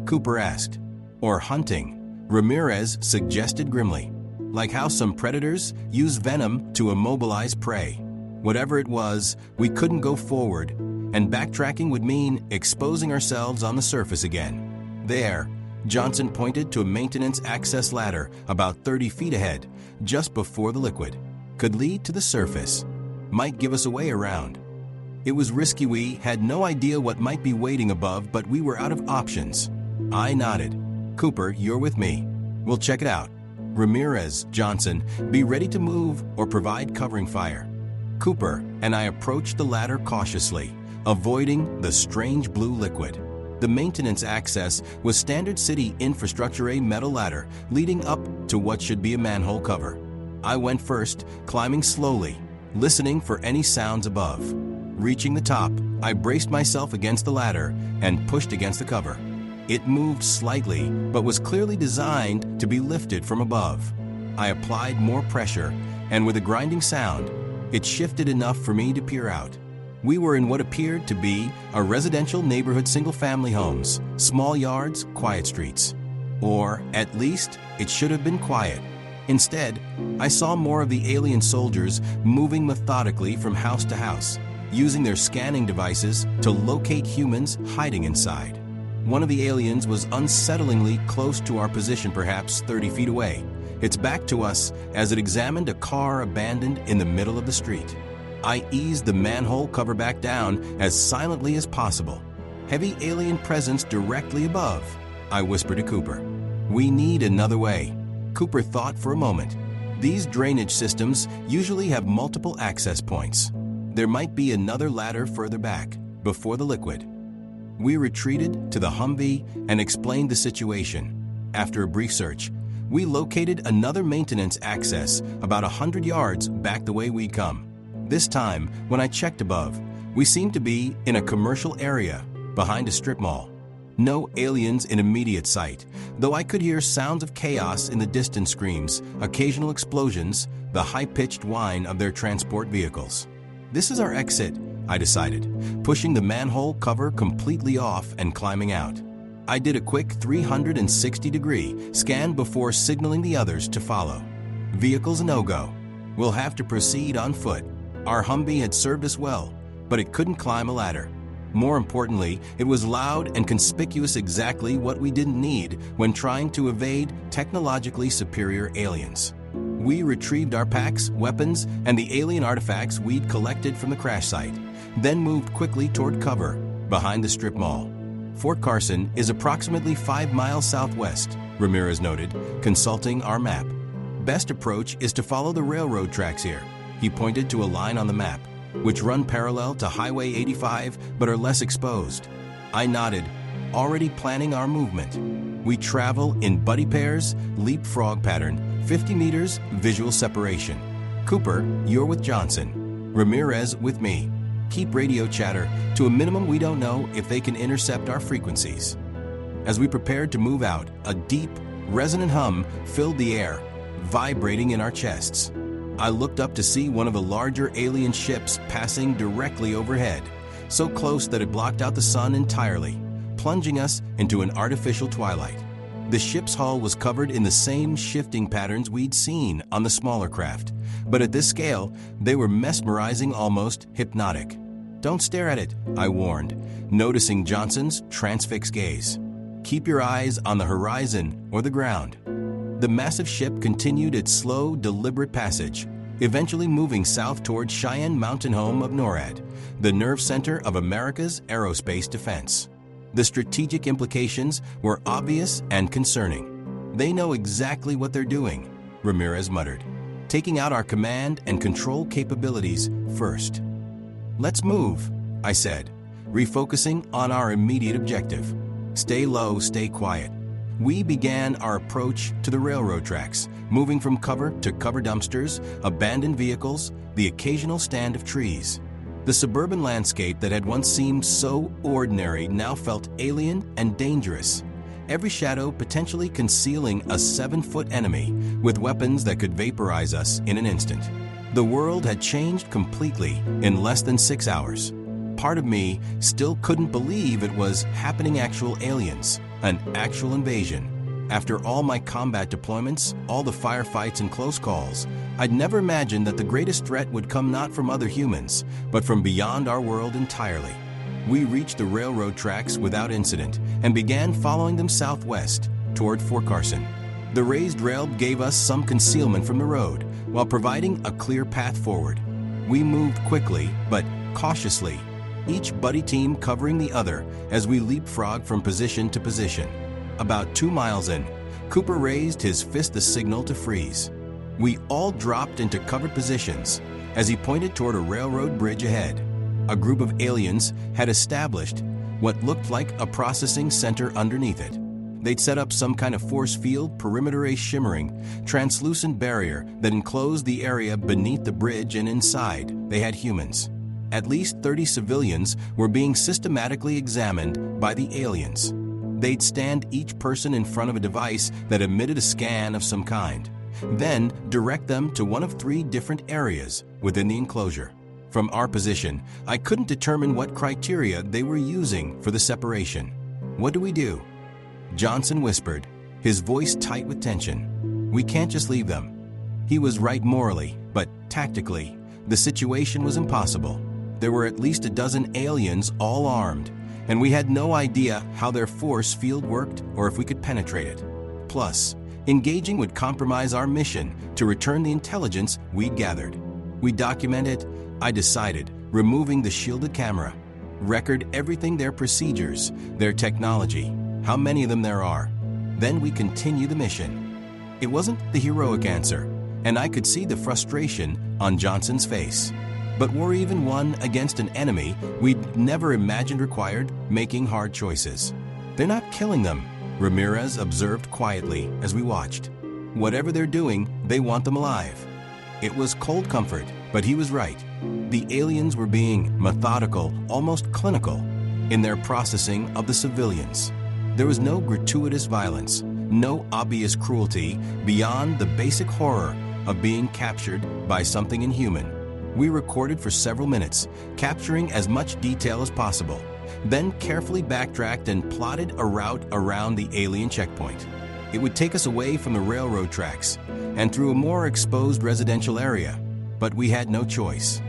Cooper asked. Or hunting, Ramirez suggested grimly. Like how some predators use venom to immobilize prey. Whatever it was, we couldn't go forward, and backtracking would mean exposing ourselves on the surface again. There, Johnson pointed to a maintenance access ladder about 30 feet ahead, just before the liquid. Could lead to the surface. Might give us a way around. It was risky. We had no idea what might be waiting above, but we were out of options. I nodded. Cooper, you're with me. We'll check it out. Ramirez, Johnson, be ready to move or provide covering fire. Cooper and I approached the ladder cautiously, avoiding the strange blue liquid. The maintenance access was standard city infrastructure, a metal ladder leading up to what should be a manhole cover. I went first, climbing slowly, listening for any sounds above. Reaching the top, I braced myself against the ladder and pushed against the cover. It moved slightly, but was clearly designed to be lifted from above. I applied more pressure, and with a grinding sound, it shifted enough for me to peer out. We were in what appeared to be a residential neighborhood, single-family homes, small yards, quiet streets. Or, at least, it should have been quiet. Instead, I saw more of the alien soldiers moving methodically from house to house, using their scanning devices to locate humans hiding inside. One of the aliens was unsettlingly close to our position, perhaps 30 feet away, its back to us as it examined a car abandoned in the middle of the street. I eased the manhole cover back down as silently as possible. Heavy alien presence directly above, I whispered to Cooper. We need another way. Cooper thought for a moment. These drainage systems usually have multiple access points. There might be another ladder further back, before the liquid. We retreated to the Humvee and explained the situation. After a brief search, we located another maintenance access about 100 yards back the way we'd come. This time, when I checked above, we seemed to be in a commercial area behind a strip mall. No aliens in immediate sight, though I could hear sounds of chaos in the distant screams, occasional explosions, the high-pitched whine of their transport vehicles. This is our exit, I decided, pushing the manhole cover completely off and climbing out. I did a quick 360-degree scan before signaling the others to follow. Vehicles a no-go. We'll have to proceed on foot. Our Humvee had served us well, but it couldn't climb a ladder. More importantly, it was loud and conspicuous, exactly what we didn't need when trying to evade technologically superior aliens. We retrieved our packs, weapons, and the alien artifacts we'd collected from the crash site, then moved quickly toward cover behind the strip mall. Fort Carson is approximately 5 miles southwest, Ramirez noted, consulting our map. Best approach is to follow the railroad tracks here. He pointed to a line on the map, which run parallel to Highway 85 but are less exposed. I nodded, already planning our movement. We travel in buddy pairs, leapfrog pattern, 50 meters, visual separation. Cooper, you're with Johnson. Ramirez with me. Keep radio chatter to a minimum. We don't know if they can intercept our frequencies. As we prepared to move out, a deep, resonant hum filled the air, vibrating in our chests. I looked up to see one of the larger alien ships passing directly overhead, so close that it blocked out the sun entirely, plunging us into an artificial twilight. The ship's hull was covered in the same shifting patterns we'd seen on the smaller craft, but at this scale, they were mesmerizing, almost hypnotic. Don't stare at it, I warned, noticing Johnson's transfixed gaze. Keep your eyes on the horizon or the ground. The massive ship continued its slow, deliberate passage, eventually moving south toward Cheyenne Mountain, home of NORAD, the nerve center of America's aerospace defense. The strategic implications were obvious and concerning. They know exactly what they're doing, Ramirez muttered, taking out our command and control capabilities first. Let's move, I said, refocusing on our immediate objective. Stay low, stay quiet. We began our approach to the railroad tracks, moving from cover to cover, dumpsters, abandoned vehicles, the occasional stand of trees. The suburban landscape that had once seemed so ordinary now felt alien and dangerous, every shadow potentially concealing a 7-foot enemy with weapons that could vaporize us in an instant. The world had changed completely in less than 6 hours. Part of me still couldn't believe it was happening. Actual aliens, an actual invasion. After all my combat deployments, all the firefights and close calls, I'd never imagined that the greatest threat would come not from other humans, but from beyond our world entirely. We reached the railroad tracks without incident and began following them southwest toward Fort Carson. The raised rail gave us some concealment from the road while providing a clear path forward. We moved quickly but cautiously, each buddy team covering the other as we leapfrogged from position to position. About 2 miles in, Cooper raised his fist, the signal to freeze. We all dropped into covered positions as he pointed toward a railroad bridge ahead. A group of aliens had established what looked like a processing center underneath it. They'd set up some kind of force field perimeter, a shimmering, translucent barrier that enclosed the area beneath the bridge, and inside they had humans. At least 30 civilians were being systematically examined by the aliens. They'd stand each person in front of a device that emitted a scan of some kind, then direct them to one of 3 different areas within the enclosure. From our position, I couldn't determine what criteria they were using for the separation. "What do we do?" Johnson whispered, his voice tight with tension. "We can't just leave them." He was right morally, but tactically, the situation was impossible. There were at least a dozen aliens, all armed, and we had no idea how their force field worked or if we could penetrate it. Plus, engaging would compromise our mission to return the intelligence we'd gathered. We documented, I decided, removing the shielded camera, record everything, their procedures, their technology, how many of them there are. Then we continue the mission. It wasn't the heroic answer, and I could see the frustration on Johnson's face. But we're even one against an enemy we'd never imagined required making hard choices. "They're not killing them," Ramirez observed quietly as we watched. "Whatever they're doing, they want them alive." It was cold comfort, but he was right. The aliens were being methodical, almost clinical, in their processing of the civilians. There was no gratuitous violence, no obvious cruelty beyond the basic horror of being captured by something inhuman. We recorded for several minutes, capturing as much detail as possible, then carefully backtracked and plotted a route around the alien checkpoint. It would take us away from the railroad tracks and through a more exposed residential area, but we had no choice.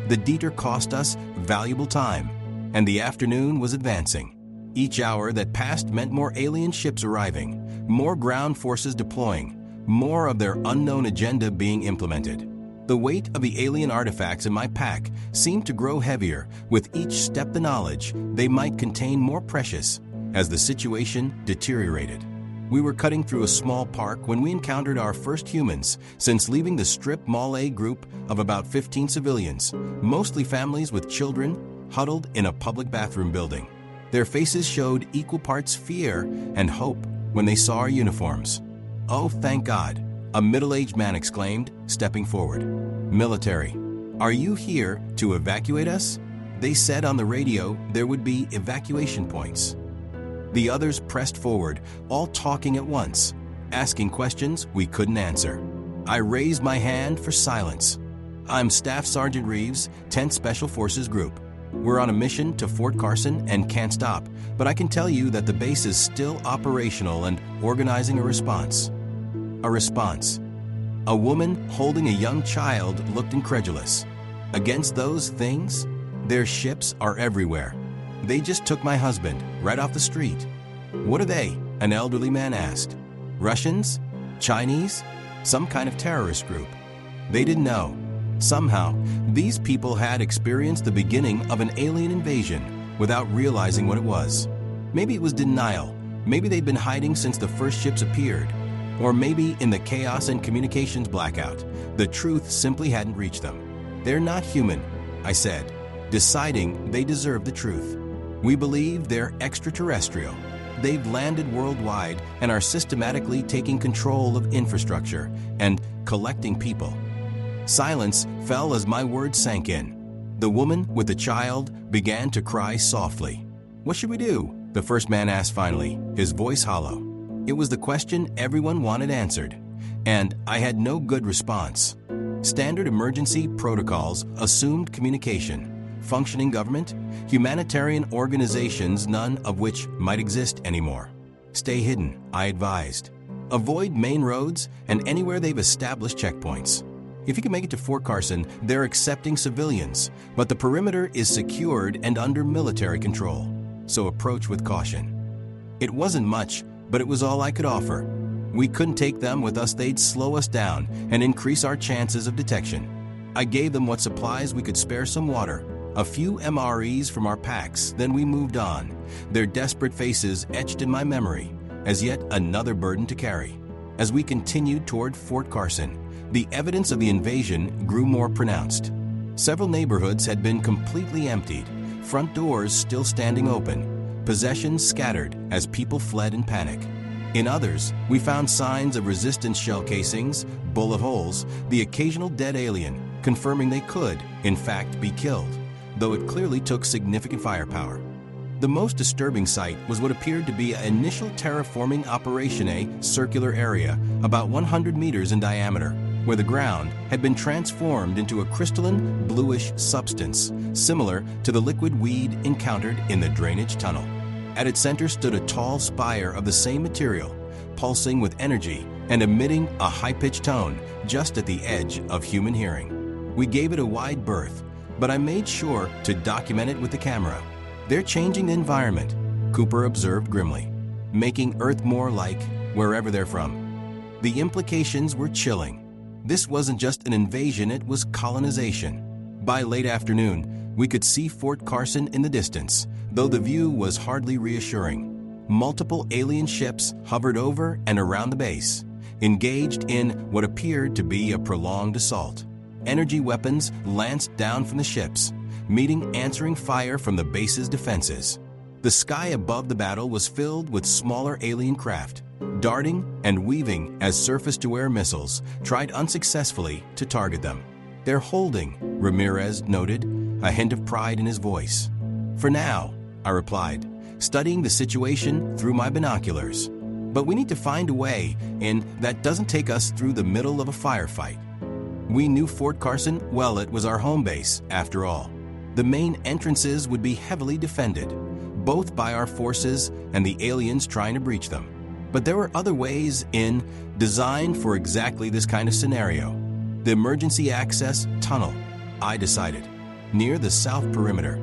The detour cost us valuable time, and the afternoon was advancing. Each hour that passed meant more alien ships arriving, more ground forces deploying, more of their unknown agenda being implemented. The weight of the alien artifacts in my pack seemed to grow heavier with each step, the knowledge they might contain more precious as the situation deteriorated. We were cutting through a small park when we encountered our first humans since leaving the strip mall. A group of about 15 civilians, mostly families with children, huddled in a public bathroom building. Their faces showed equal parts fear and hope when they saw our uniforms. "Oh, thank God," a middle-aged man exclaimed, stepping forward. "Military. Are you here to evacuate us?" They said on the radio there would be evacuation points. The others pressed forward, all talking at once, asking questions we couldn't answer. I raised my hand for silence. "I'm Staff Sergeant Reeves, 10th Special Forces Group. We're on a mission to Fort Carson and can't stop, but I can tell you that the base is still operational and organizing a response." A response. A woman holding a young child looked incredulous. "Against those things? Their ships are everywhere. They just took my husband right off the street." "What are they?" an elderly man asked. "Russians? Chinese? Some kind of terrorist group?" They didn't know. Somehow, these people had experienced the beginning of an alien invasion without realizing what it was. Maybe it was denial. Maybe they'd been hiding since the first ships appeared. Or maybe in the chaos and communications blackout, the truth simply hadn't reached them. "They're not human," I said, deciding they deserve the truth. "We believe they're extraterrestrial. They've landed worldwide and are systematically taking control of infrastructure and collecting people." Silence fell as my words sank in. The woman with the child began to cry softly. "What should we do?" the first man asked finally, his voice hollow. It was the question everyone wanted answered, and I had no good response. Standard emergency protocols assumed communication. Functioning government, humanitarian organizations, none of which might exist anymore. Stay hidden, I advised. Avoid main roads and anywhere they've established checkpoints. If you can make it to Fort Carson, they're accepting civilians, but the perimeter is secured and under military control, so approach with caution. It wasn't much, but it was all I could offer. We couldn't take them with us, they'd slow us down and increase our chances of detection. I gave them what supplies we could spare, some water, a few MREs from our packs, then we moved on, their desperate faces etched in my memory as yet another burden to carry. As we continued toward Fort Carson, the evidence of the invasion grew more pronounced. Several neighborhoods had been completely emptied, front doors still standing open, possessions scattered as people fled in panic. In others, we found signs of resistance shell casings, bullet holes, the occasional dead alien, confirming they could, in fact, be killed, though it clearly took significant firepower. The most disturbing sight was what appeared to be an initial terraforming operation, a circular area about 100 meters in diameter, where the ground had been transformed into a crystalline bluish substance similar to the liquid weed encountered in the drainage tunnel. At its center stood a tall spire of the same material, pulsing with energy and emitting a high-pitched tone just at the edge of human hearing. We gave it a wide berth, but I made sure to document it with the camera. They're changing the environment, Cooper observed grimly, making Earth more like wherever they're from. The implications were chilling. This wasn't just an invasion, it was colonization. By late afternoon, we could see Fort Carson in the distance, though the view was hardly reassuring. Multiple alien ships hovered over and around the base, engaged in what appeared to be a prolonged assault. Energy weapons lanced down from the ships, meeting answering fire from the base's defenses. The sky above the battle was filled with smaller alien craft, darting and weaving as surface-to-air missiles tried unsuccessfully to target them. "They're holding," Ramirez noted, a hint of pride in his voice. "For now," I replied, studying the situation through my binoculars. "But we need to find a way in that doesn't take us through the middle of a firefight." We knew Fort Carson well. It was our home base, after all. The main entrances would be heavily defended, both by our forces and the aliens trying to breach them. But there were other ways in, designed for exactly this kind of scenario. The emergency access tunnel, I decided, near the south perimeter.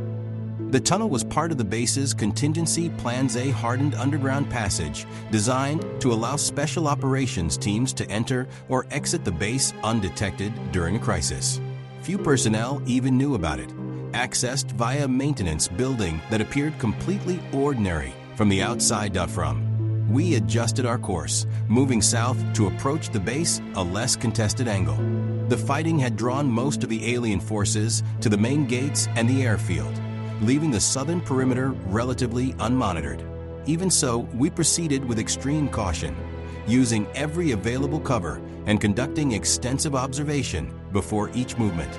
The tunnel was part of the base's contingency Plans A hardened underground passage designed to allow special operations teams to enter or exit the base undetected during a crisis. Few personnel even knew about it, accessed via a maintenance building that appeared completely ordinary from the outside. We adjusted our course, moving south to approach the base a less contested angle. The fighting had drawn most of the alien forces to the main gates and the airfield, leaving the southern perimeter relatively unmonitored. Even so, we proceeded with extreme caution, using every available cover and conducting extensive observation before each movement.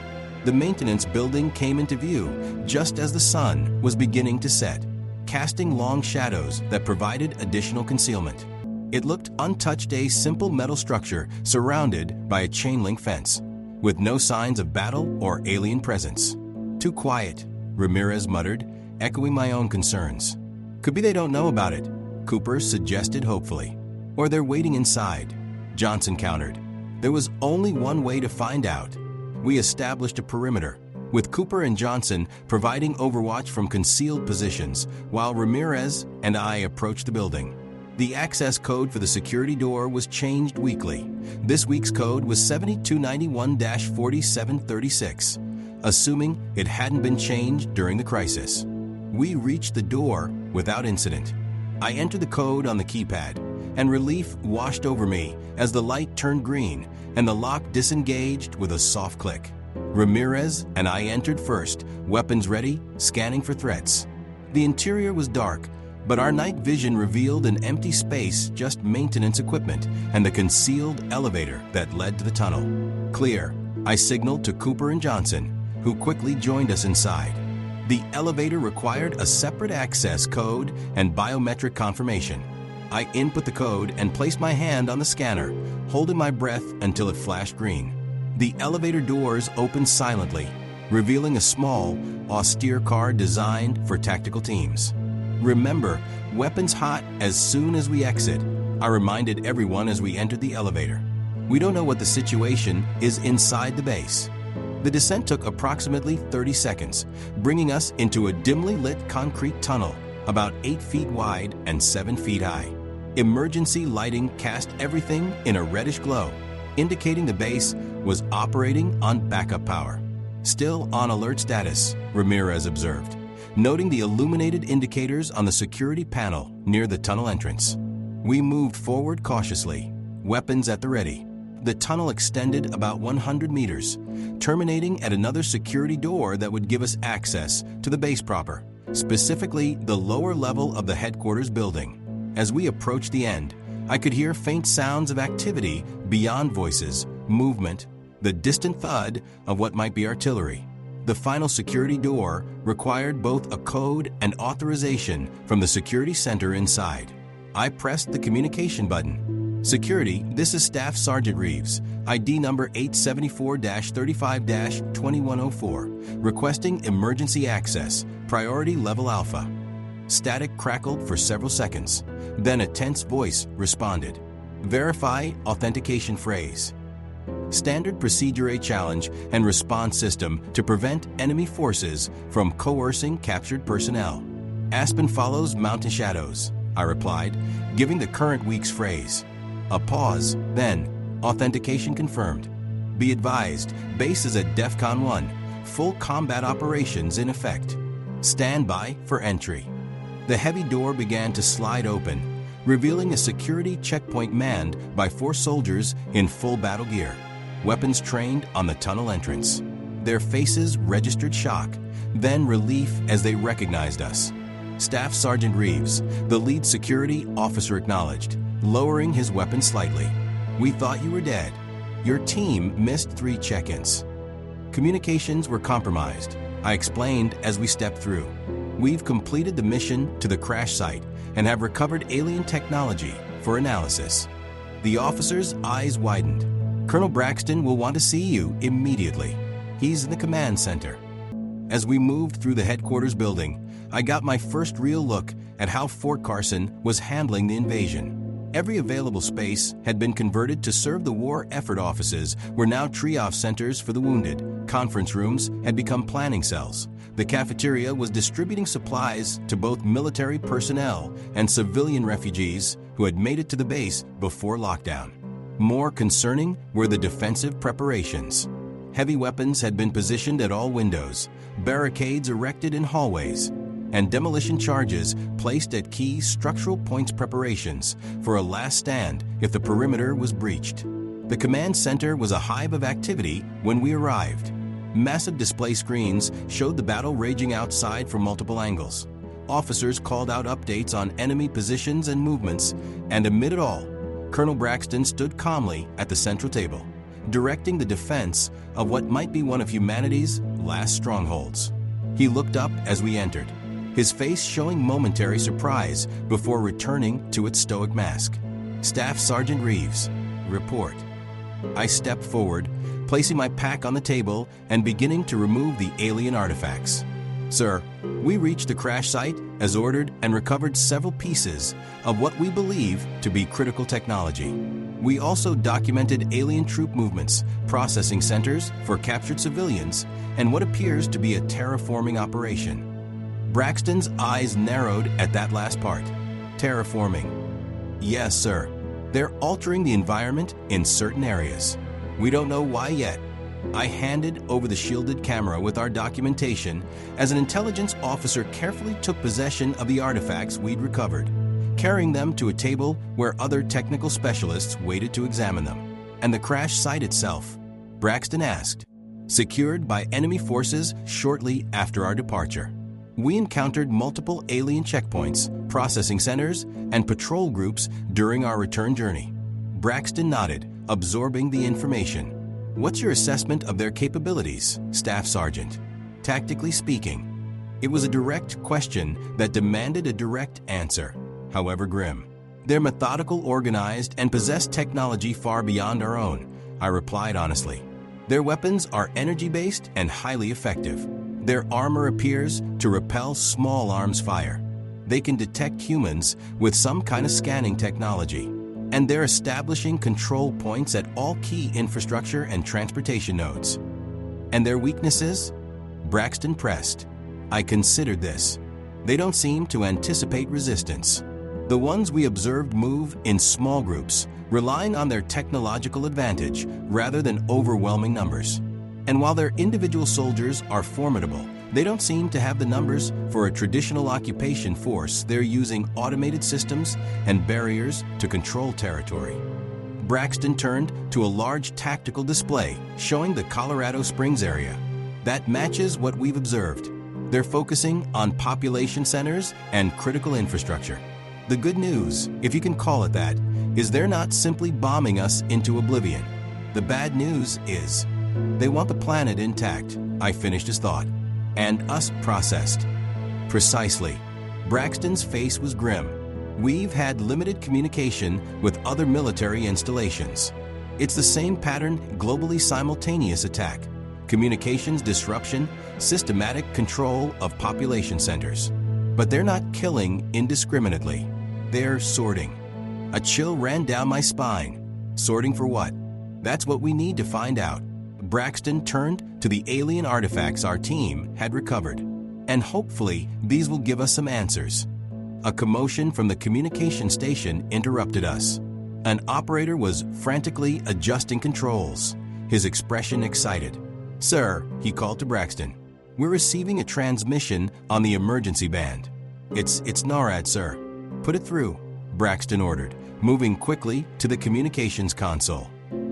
The maintenance building came into view just as the sun was beginning to set, casting long shadows that provided additional concealment. It looked untouched, a simple metal structure surrounded by a chain-link fence, with no signs of battle or alien presence. "Too quiet," Ramirez muttered, echoing my own concerns. "Could be they don't know about it," Cooper suggested hopefully. "Or they're waiting inside," Johnson countered. There was only one way to find out. We established a perimeter, with Cooper and Johnson providing overwatch from concealed positions, while Ramirez and I approached the building. The access code for the security door was changed weekly. This week's code was 7291-4736, assuming it hadn't been changed during the crisis. We reached the door without incident. I entered the code on the keypad, and relief washed over me as the light turned green and the lock disengaged with a soft click. Ramirez and I entered first, weapons ready, scanning for threats. The interior was dark, but our night vision revealed an empty space, just maintenance equipment and the concealed elevator that led to the tunnel. "Clear," I signaled to Cooper and Johnson, who quickly joined us inside. The elevator required a separate access code and biometric confirmation. I input the code and placed my hand on the scanner, holding my breath until it flashed green. The elevator doors opened silently, revealing a small, austere car designed for tactical teams. "Remember, weapons hot as soon as we exit," I reminded everyone as we entered the elevator. "We don't know what the situation is inside the base." The descent took approximately 30 seconds, bringing us into a dimly lit concrete tunnel, about 8 feet wide and 7 feet high. Emergency lighting cast everything in a reddish glow, indicating the base was operating on backup power. "Still on alert status," Ramirez observed, noting the illuminated indicators on the security panel near the tunnel entrance. We moved forward cautiously, weapons at the ready. The tunnel extended about 100 meters, terminating at another security door that would give us access to the base proper, specifically the lower level of the headquarters building. As we approached the end, I could hear faint sounds of activity beyond voices, movement, the distant thud of what might be artillery. The final security door required both a code and authorization from the security center inside. I pressed the communication button. "Security, this is Staff Sergeant Reeves, ID number 874-35-2104, requesting emergency access, priority level Alpha." Static crackled for several seconds. Then a tense voice responded. "Verify authentication phrase." Standard procedure: a challenge and response system to prevent enemy forces from coercing captured personnel. "Aspen follows mountain shadows," I replied, giving the current week's phrase. A pause, then, "Authentication confirmed. Be advised, base is at DEFCON 1, full combat operations in effect. Stand by for entry." The heavy door began to slide open, revealing a security checkpoint manned by 4 soldiers in full battle gear, weapons trained on the tunnel entrance. Their faces registered shock, then relief as they recognized us. "Staff Sergeant Reeves," the lead security officer acknowledged, lowering his weapon slightly. "We thought you were dead. Your team missed 3 check-ins." Communications were compromised, I explained as we stepped through. "We've completed the mission to the crash site and have recovered alien technology for analysis." The officer's eyes widened. "Colonel Braxton will want to see you immediately. He's in the command center." As we moved through the headquarters building, I got my first real look at how Fort Carson was handling the invasion. Every available space had been converted to serve the war effort offices, were now triage centers for the wounded. Conference rooms had become planning cells. The cafeteria was distributing supplies to both military personnel and civilian refugees who had made it to the base before lockdown. More concerning were the defensive preparations. Heavy weapons had been positioned at all windows, barricades erected in hallways, and demolition charges placed at key structural points preparations for a last stand if the perimeter was breached. The command center was a hive of activity when we arrived. Massive display screens showed the battle raging outside from multiple angles. Officers called out updates on enemy positions and movements, and amid it all, Colonel Braxton stood calmly at the central table, directing the defense of what might be one of humanity's last strongholds. He looked up as we entered, his face showing momentary surprise before returning to its stoic mask. "Staff Sergeant Reeves, report." I stepped forward, placing my pack on the table and beginning to remove the alien artifacts. "Sir, we reached the crash site as ordered and recovered several pieces of what we believe to be critical technology. We also documented alien troop movements, processing centers for captured civilians, and what appears to be a terraforming operation." Braxton's eyes narrowed at that last part. "Terraforming." "Yes, sir. They're altering the environment in certain areas. We don't know why yet." I handed over the shielded camera with our documentation as an intelligence officer carefully took possession of the artifacts we'd recovered, carrying them to a table where other technical specialists waited to examine them. "And the crash site itself?" Braxton asked. "Secured by enemy forces shortly after our departure. We encountered multiple alien checkpoints, processing centers, and patrol groups during our return journey." Braxton nodded, absorbing the information. "What's your assessment of their capabilities, Staff Sergeant?" "Tactically speaking." It was a direct question that demanded a direct answer, however grim. "They're methodical, organized, and possess technology far beyond our own," I replied honestly. Their weapons are energy-based and highly effective. Their armor appears to repel small arms fire. They can detect humans with some kind of scanning technology. And they're establishing control points at all key infrastructure and transportation nodes. And their weaknesses? Braxton pressed. I considered this. They don't seem to anticipate resistance. The ones we observed move in small groups, relying on their technological advantage rather than overwhelming numbers. And while their individual soldiers are formidable, they don't seem to have the numbers for a traditional occupation force. They're using automated systems and barriers to control territory. Braxton turned to a large tactical display showing the Colorado Springs area. That matches what we've observed. They're focusing on population centers and critical infrastructure. The good news, if you can call it that, is they're not simply bombing us into oblivion. The bad news is they want the planet intact. I finished his thought. And us processed. Precisely. Braxton's face was grim. We've had limited communication with other military installations. It's the same pattern, globally simultaneous attack, communications disruption, systematic control of population centers. But they're not killing indiscriminately. They're sorting. A chill ran down my spine. Sorting for what? That's what we need to find out. Braxton turned to the alien artifacts our team had recovered. And hopefully, these will give us some answers. A commotion from the communication station interrupted us. An operator was frantically adjusting controls, his expression excited. "Sir," he called to Braxton, "we're receiving a transmission on the emergency band." It's NORAD, sir." "Put it through," Braxton ordered, moving quickly to the communications console.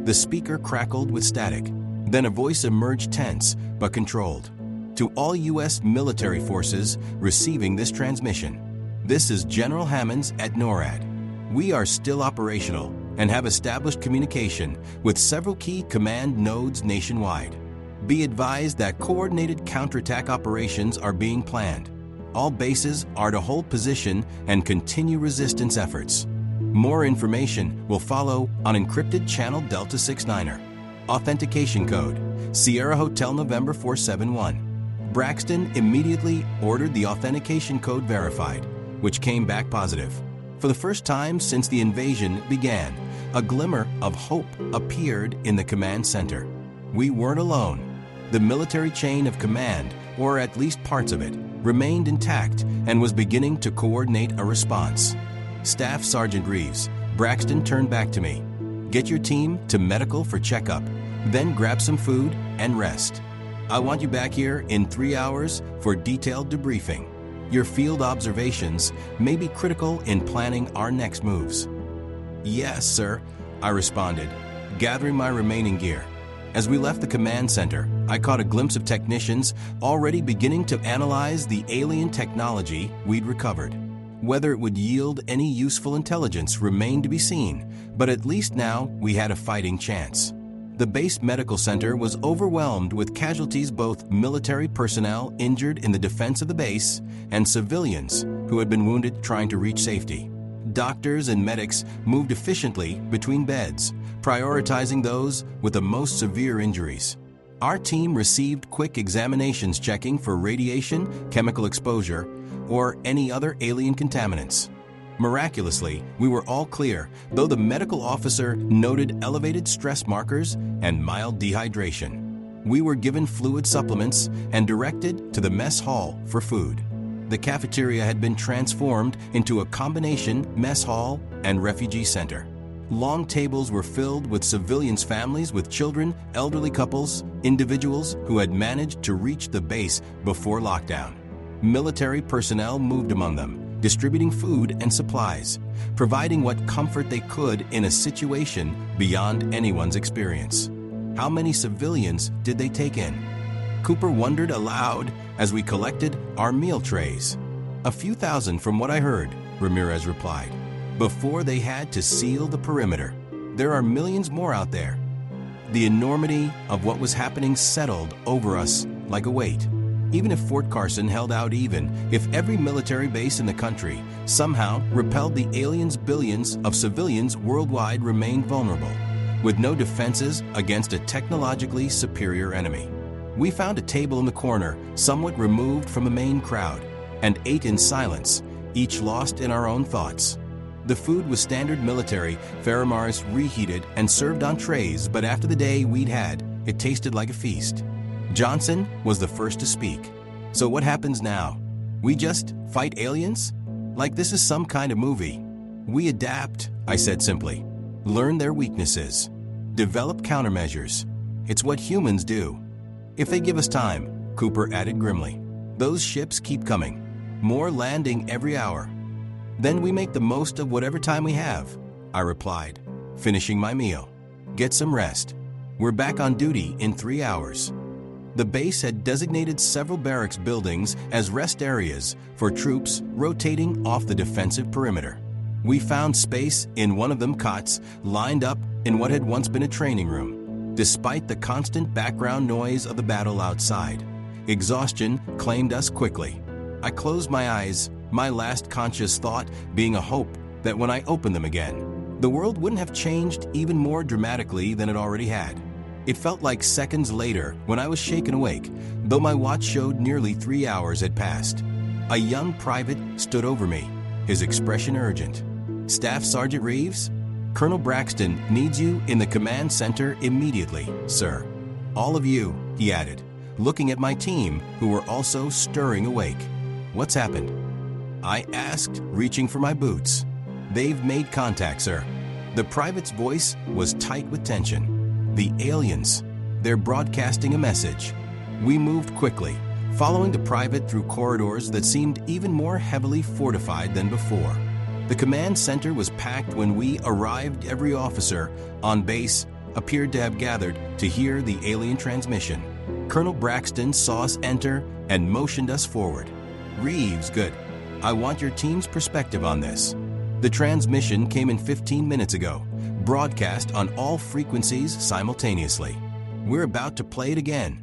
The speaker crackled with static. Then a voice emerged tense but controlled. "To all U.S. military forces receiving this transmission, this is General Hammonds at NORAD. We are still operational and have established communication with several key command nodes nationwide. Be advised that coordinated counterattack operations are being planned. All bases are to hold position and continue resistance efforts. More information will follow on encrypted channel Delta 69er. Authentication code, Sierra Hotel November 471. Braxton immediately ordered the authentication code verified, which came back positive. For the first time since the invasion began, a glimmer of hope appeared in the command center. We weren't alone. The military chain of command, or at least parts of it, remained intact and was beginning to coordinate a response. Staff Sergeant Reeves, Braxton turned back to me. "Get your team to medical for checkup, then grab some food and rest. I want you back here in 3 hours for detailed debriefing. Your field observations may be critical in planning our next moves." "Yes, sir," I responded, gathering my remaining gear. As we left the command center, I caught a glimpse of technicians already beginning to analyze the alien technology we'd recovered. Whether it would yield any useful intelligence remained to be seen, but at least now we had a fighting chance. The base medical center was overwhelmed with casualties, both military personnel injured in the defense of the base and civilians who had been wounded trying to reach safety. Doctors and medics moved efficiently between beds, prioritizing those with the most severe injuries. Our team received quick examinations checking for radiation, chemical exposure, or any other alien contaminants. Miraculously, we were all clear, though the medical officer noted elevated stress markers and mild dehydration. We were given fluid supplements and directed to the mess hall for food. The cafeteria had been transformed into a combination mess hall and refugee center. Long tables were filled with civilians' families with children, elderly couples, individuals who had managed to reach the base before lockdown. Military personnel moved among them, distributing food and supplies, providing what comfort they could in a situation beyond anyone's experience. How many civilians did they take in? Cooper wondered aloud as we collected our meal trays. "A few thousand from what I heard," Ramirez replied, "before they had to seal the perimeter. There are millions more out there." The enormity of what was happening settled over us like a weight. Even if Fort Carson held out, even if every military base in the country somehow repelled the aliens, billions of civilians worldwide remained vulnerable. with no defenses against a technologically superior enemy. We found a table in the corner, somewhat removed from the main crowd, and ate in silence, each lost in our own thoughts. The food was standard military, Faramars reheated and served on trays, but after the day we'd had, it tasted like a feast. Johnson was the first to speak. So what happens now? We just fight aliens? Like this is some kind of movie. We adapt, I said simply. Learn their weaknesses. Develop countermeasures. It's what humans do. If they give us time, Cooper added grimly. Those ships keep coming. More landing every hour. Then we make the most of whatever time we have, I replied, finishing my meal. Get some rest. We're back on duty in 3 hours. The base had designated several barracks buildings as rest areas for troops rotating off the defensive perimeter. We found space in one of them, cots lined up in what had once been a training room. Despite the constant background noise of the battle outside, exhaustion claimed us quickly. I closed my eyes, my last conscious thought being a hope that when I opened them again, the world wouldn't have changed even more dramatically than it already had. It felt like seconds later when I was shaken awake, though my watch showed nearly 3 hours had passed. A young private stood over me, his expression urgent. Staff Sergeant Reeves? Colonel Braxton needs you in the command center immediately, sir. All of you, he added, looking at my team who were also stirring awake. What's happened? I asked, reaching for my boots. They've made contact, sir. The private's voice was tight with tension. The aliens. They're broadcasting a message. We moved quickly, following the private through corridors that seemed even more heavily fortified than before. The command center was packed when we arrived. Every officer on base appeared to have gathered to hear the alien transmission. Colonel Braxton saw us enter and motioned us forward. Reeves, good. I want your team's perspective on this. The transmission came in 15 minutes ago, broadcast on all frequencies simultaneously. We're about to play it again.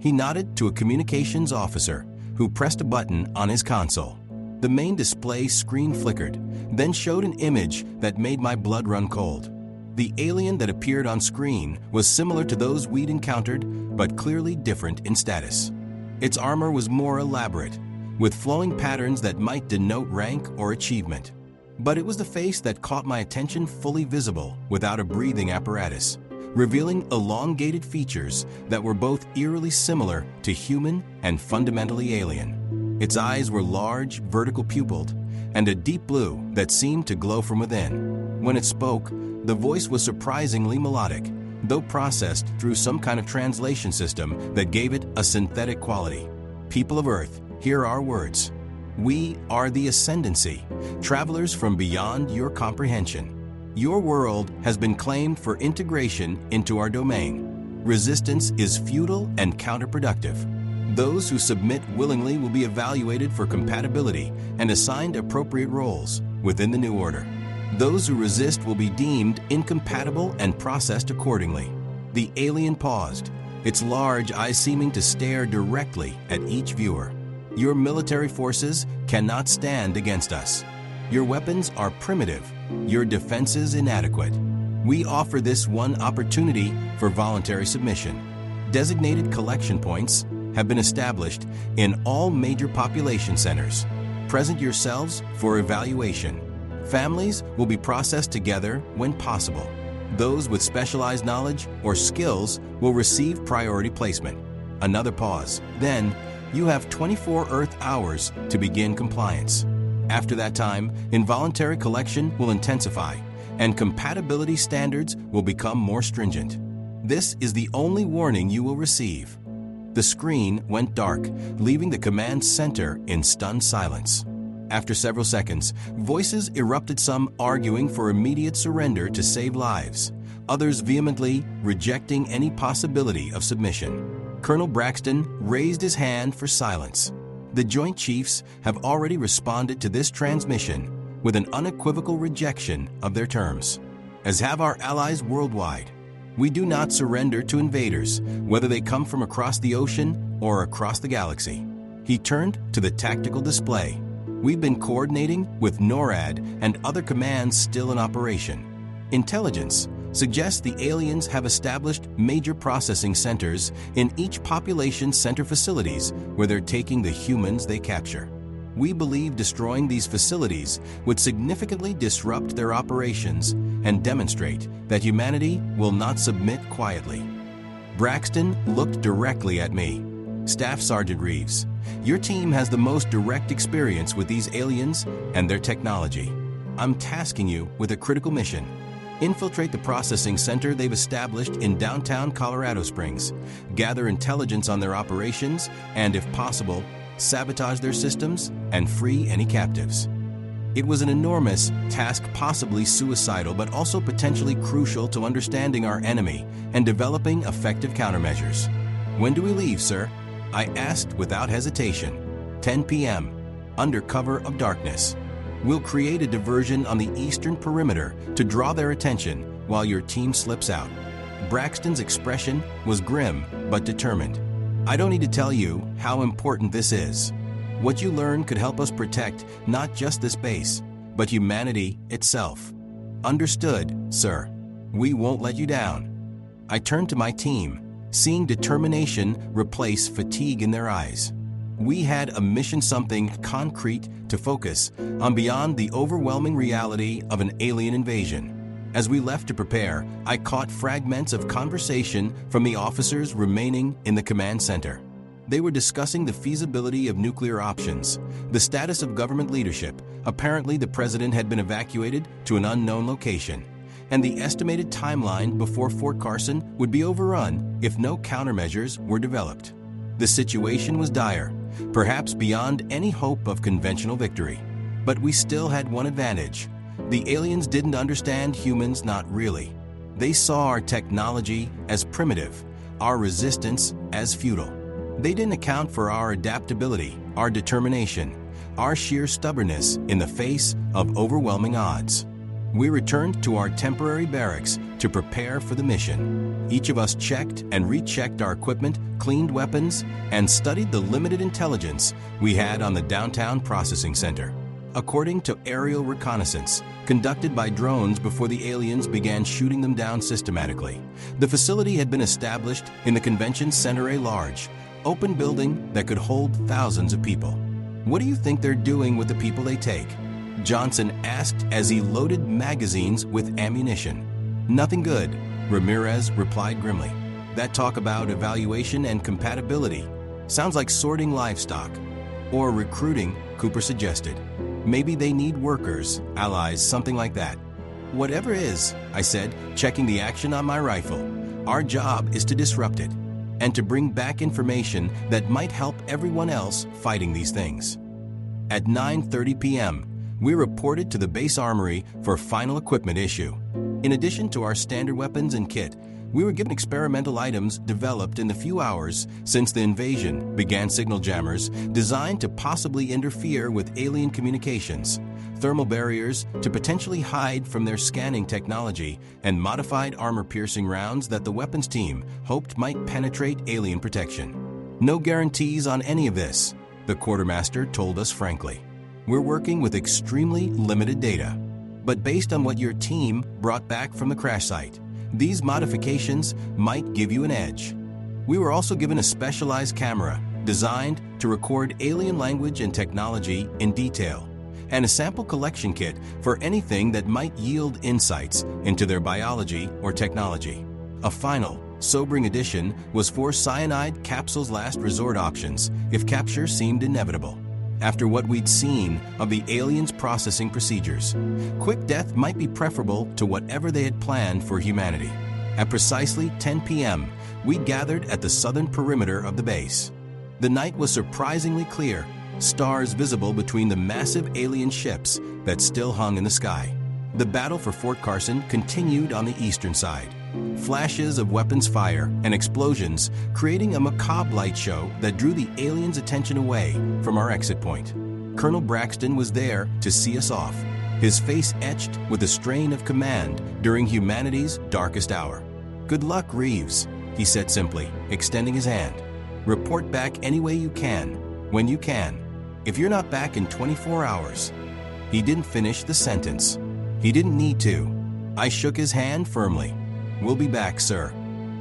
He nodded to a communications officer who pressed a button on his console. The main display screen flickered, then showed an image that made my blood run cold. The alien that appeared on screen was similar to those we'd encountered, but clearly different in status. Its armor was more elaborate, with flowing patterns that might denote rank or achievement. But it was the face that caught my attention, fully visible without a breathing apparatus, revealing elongated features that were both eerily similar to human and fundamentally alien. Its eyes were large, vertical pupilled, and a deep blue that seemed to glow from within. When it spoke, the voice was surprisingly melodic, though processed through some kind of translation system that gave it a synthetic quality. People of Earth, hear our words. We are the Ascendancy, travelers from beyond your comprehension. Your world has been claimed for integration into our domain. Resistance is futile and counterproductive. Those who submit willingly will be evaluated for compatibility and assigned appropriate roles within the new order. Those who resist will be deemed incompatible and processed accordingly. The alien paused, its large eyes seeming to stare directly at each viewer. Your military forces cannot stand against us. Your weapons are primitive, your defenses inadequate. We offer this one opportunity for voluntary submission. Designated collection points have been established in all major population centers. Present yourselves for evaluation. Families will be processed together when possible. Those with specialized knowledge or skills will receive priority placement. Another pause. Then, you have 24 Earth hours to begin compliance. After that time, involuntary collection will intensify, and compatibility standards will become more stringent. This is the only warning you will receive. The screen went dark, leaving the command center in stunned silence. After several seconds, voices erupted, some arguing for immediate surrender to save lives, others vehemently rejecting any possibility of submission. Colonel Braxton raised his hand for silence. The Joint Chiefs have already responded to this transmission with an unequivocal rejection of their terms, as have our allies worldwide. We do not surrender to invaders, whether they come from across the ocean or across the galaxy. He turned to the tactical display. We've been coordinating with NORAD and other commands still in operation. Intelligence, suggests the aliens have established major processing centers in each population center facilities where they're taking the humans they capture. We believe destroying these facilities would significantly disrupt their operations and demonstrate that humanity will not submit quietly. Braxton looked directly at me. Staff Sergeant Reeves, your team has the most direct experience with these aliens and their technology. I'm tasking you with a critical mission. Infiltrate the processing center they've established in downtown Colorado Springs, gather intelligence on their operations, and if possible, sabotage their systems and free any captives. It was an enormous task, possibly suicidal, but also potentially crucial to understanding our enemy and developing effective countermeasures. When do we leave, sir? I asked without hesitation. 10 p.m., under cover of darkness. We'll create a diversion on the eastern perimeter to draw their attention while your team slips out. Braxton's expression was grim but determined. I don't need to tell you how important this is. What you learn could help us protect not just this base, but humanity itself. Understood, sir. We won't let you down. I turned to my team, seeing determination replace fatigue in their eyes. We had a mission, something concrete to focus on beyond the overwhelming reality of an alien invasion. As we left to prepare, I caught fragments of conversation from the officers remaining in the command center. They were discussing the feasibility of nuclear options, the status of government leadership. Apparently, the president had been evacuated to an unknown location, and the estimated timeline before Fort Carson would be overrun if no countermeasures were developed. The situation was dire, perhaps beyond any hope of conventional victory. But we still had one advantage. The aliens didn't understand humans, not really. They saw our technology as primitive, our resistance as futile. They didn't account for our adaptability, our determination, our sheer stubbornness in the face of overwhelming odds. We returned to our temporary barracks to prepare for the mission. Each of us checked and rechecked our equipment, cleaned weapons, and studied the limited intelligence we had on the downtown processing center. According to aerial reconnaissance conducted by drones before the aliens began shooting them down systematically, the facility had been established in the convention center, a large, open building that could hold thousands of people. What do you think they're doing with the people they take? Johnson asked as he loaded magazines with ammunition. Nothing good, Ramirez replied grimly. That talk about evaluation and compatibility sounds like sorting livestock. Or recruiting, Cooper suggested. Maybe they need workers, allies, something like that. Whatever it is, I said, checking the action on my rifle. Our job is to disrupt it and to bring back information that might help everyone else fighting these things. At 9:30 p.m., we reported to the base armory for final equipment issue. In addition to our standard weapons and kit, we were given experimental items developed in the few hours since the invasion began, signal jammers designed to possibly interfere with alien communications, thermal barriers to potentially hide from their scanning technology, and modified armor-piercing rounds that the weapons team hoped might penetrate alien protection. No guarantees on any of this, the quartermaster told us frankly. We're working with extremely limited data, but based on what your team brought back from the crash site, these modifications might give you an edge. We were also given a specialized camera designed to record alien language and technology in detail, and a sample collection kit for anything that might yield insights into their biology or technology. A final, sobering addition was 4 cyanide capsules, last resort options if capture seemed inevitable. After what we'd seen of the aliens' processing procedures, quick death might be preferable to whatever they had planned for humanity. At precisely 10 p.m., we gathered at the southern perimeter of the base. The night was surprisingly clear, stars visible between the massive alien ships that still hung in the sky. The battle for Fort Carson continued on the eastern side. Flashes of weapons fire and explosions creating a macabre light show that drew the aliens' attention away from our exit point. Colonel Braxton was there to see us off, his face etched with a strain of command during humanity's darkest hour. "Good luck, Reeves," he said simply, extending his hand. "Report back any way you can, when you can. If you're not back in 24 hours. He didn't finish the sentence. He didn't need to. I shook his hand firmly. "We'll be back, sir,"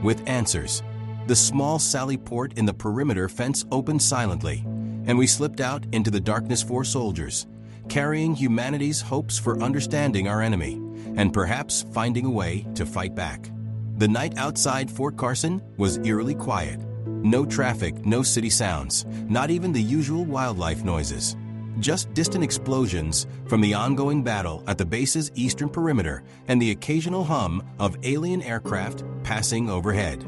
with answers. The small sally port in the perimeter fence opened silently, and we slipped out into the darkness 4 soldiers, carrying humanity's hopes for understanding our enemy and perhaps finding a way to fight back. The night outside Fort Carson was eerily quiet. No traffic, no city sounds, not even the usual wildlife noises. Just distant explosions from the ongoing battle at the base's eastern perimeter and the occasional hum of alien aircraft passing overhead.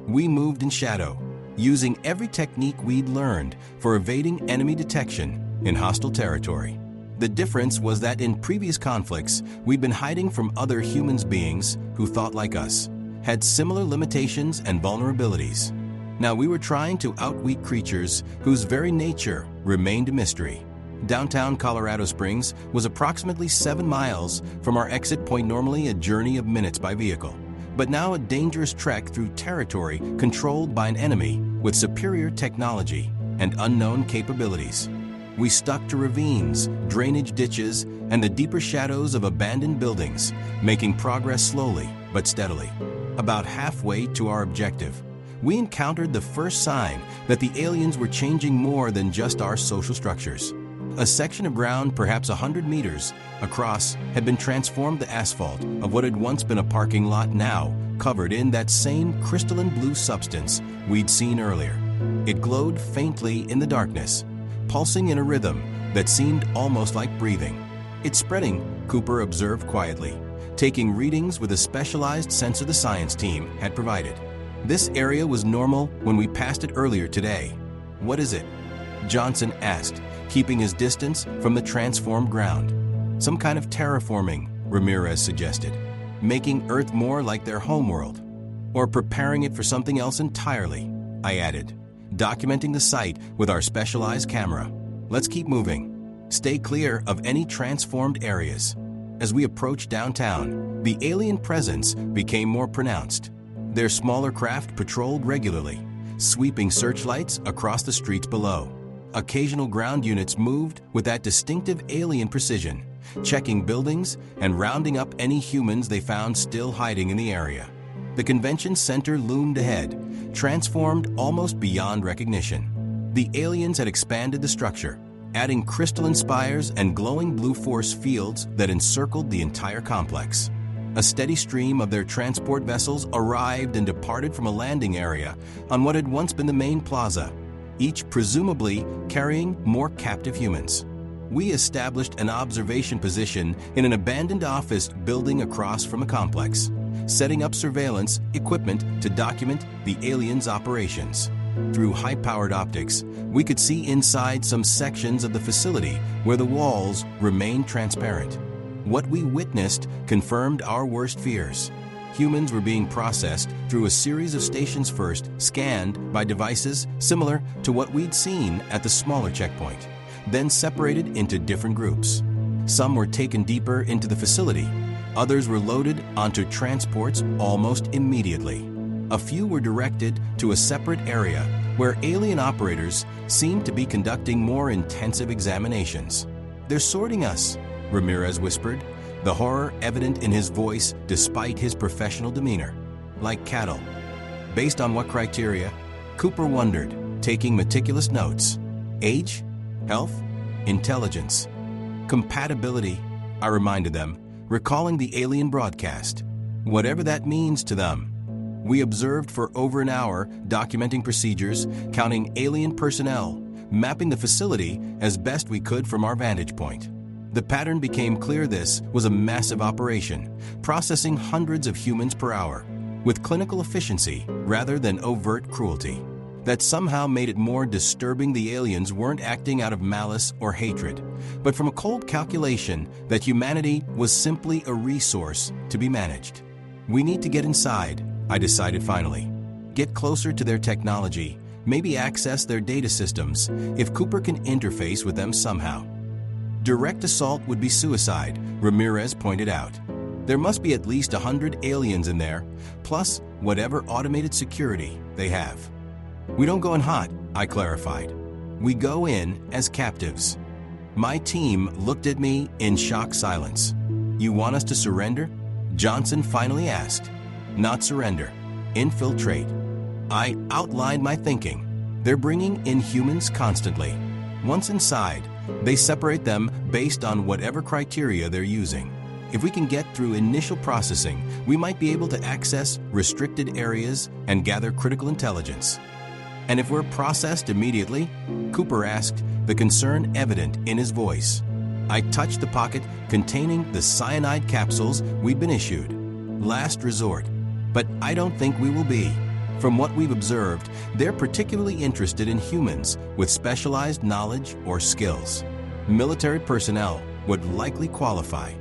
We moved in shadow, using every technique we'd learned for evading enemy detection in hostile territory. The difference was that in previous conflicts, we'd been hiding from other human beings who thought like us, had similar limitations and vulnerabilities. Now we were trying to outwit creatures whose very nature remained a mystery. Downtown Colorado Springs was approximately 7 miles from our exit point, normally a journey of minutes by vehicle, but now a dangerous trek through territory controlled by an enemy with superior technology and unknown capabilities. We stuck to ravines, drainage ditches, and the deeper shadows of abandoned buildings, making progress slowly but steadily. About halfway to our objective, we encountered the first sign that the aliens were changing more than just our social structures. A section of ground, perhaps 100 meters across, had been transformed to asphalt of what had once been a parking lot, now covered in that same crystalline blue substance we'd seen earlier. It glowed faintly in the darkness, pulsing in a rhythm that seemed almost like breathing. "It's spreading," Cooper observed quietly, taking readings with a specialized sensor the science team had provided. "This area was normal when we passed it earlier today." "What is it?" Johnson asked, keeping his distance from the transformed ground. "Some kind of terraforming," Ramirez suggested, "making Earth more like their homeworld. Or preparing it for something else entirely," I added, documenting the site with our specialized camera. "Let's keep moving. Stay clear of any transformed areas." As we approached downtown, the alien presence became more pronounced. Their smaller craft patrolled regularly, sweeping searchlights across the streets below. Occasional ground units moved with that distinctive alien precision, checking buildings and rounding up any humans they found still hiding in the area. The convention center loomed ahead, transformed almost beyond recognition. The aliens had expanded the structure, adding crystalline spires and glowing blue force fields that encircled the entire complex. A steady stream of their transport vessels arrived and departed from a landing area on what had once been the main plaza, each presumably carrying more captive humans. We established an observation position in an abandoned office building across from the complex, setting up surveillance equipment to document the aliens' operations. Through high-powered optics, we could see inside some sections of the facility where the walls remained transparent. What we witnessed confirmed our worst fears. Humans were being processed through a series of stations, first scanned by devices similar to what we'd seen at the smaller checkpoint, then separated into different groups. Some were taken deeper into the facility. Others were loaded onto transports almost immediately. A few were directed to a separate area where alien operators seemed to be conducting more intensive examinations. "They're sorting us," Ramirez whispered, the horror evident in his voice despite his professional demeanor. "Like cattle." "Based on what criteria?" Cooper wondered, taking meticulous notes. "Age? Health? Intelligence? Compatibility," I reminded them, recalling the alien broadcast. "Whatever that means to them." We observed for over an hour, documenting procedures, counting alien personnel, mapping the facility as best we could from our vantage point. The pattern became clear: this was a massive operation, processing hundreds of humans per hour, with clinical efficiency rather than overt cruelty. That somehow made it more disturbing. The aliens weren't acting out of malice or hatred, but from a cold calculation that humanity was simply a resource to be managed. "We need to get inside," I decided finally. "Get closer to their technology, maybe access their data systems, if Cooper can interface with them somehow." "Direct assault would be suicide," Ramirez pointed out. "There must be at least 100 aliens in there, plus whatever automated security they have." "We don't go in hot," I clarified. "We go in as captives." My team looked at me in shocked silence. "You want us to surrender?" Johnson finally asked. not surrender. Infiltrate. I outlined my thinking. They're bringing in humans constantly. Once inside, they separate them based on whatever criteria they're using. If we can get through initial processing, we might be able to access restricted areas and gather critical intelligence. And if we're processed immediately, Cooper asked, the concern evident in his voice. I touched the pocket containing the cyanide capsules we'd been issued. Last resort. But I don't think we will be. From what we've observed, they're particularly interested in humans with specialized knowledge or skills. Military personnel would likely qualify.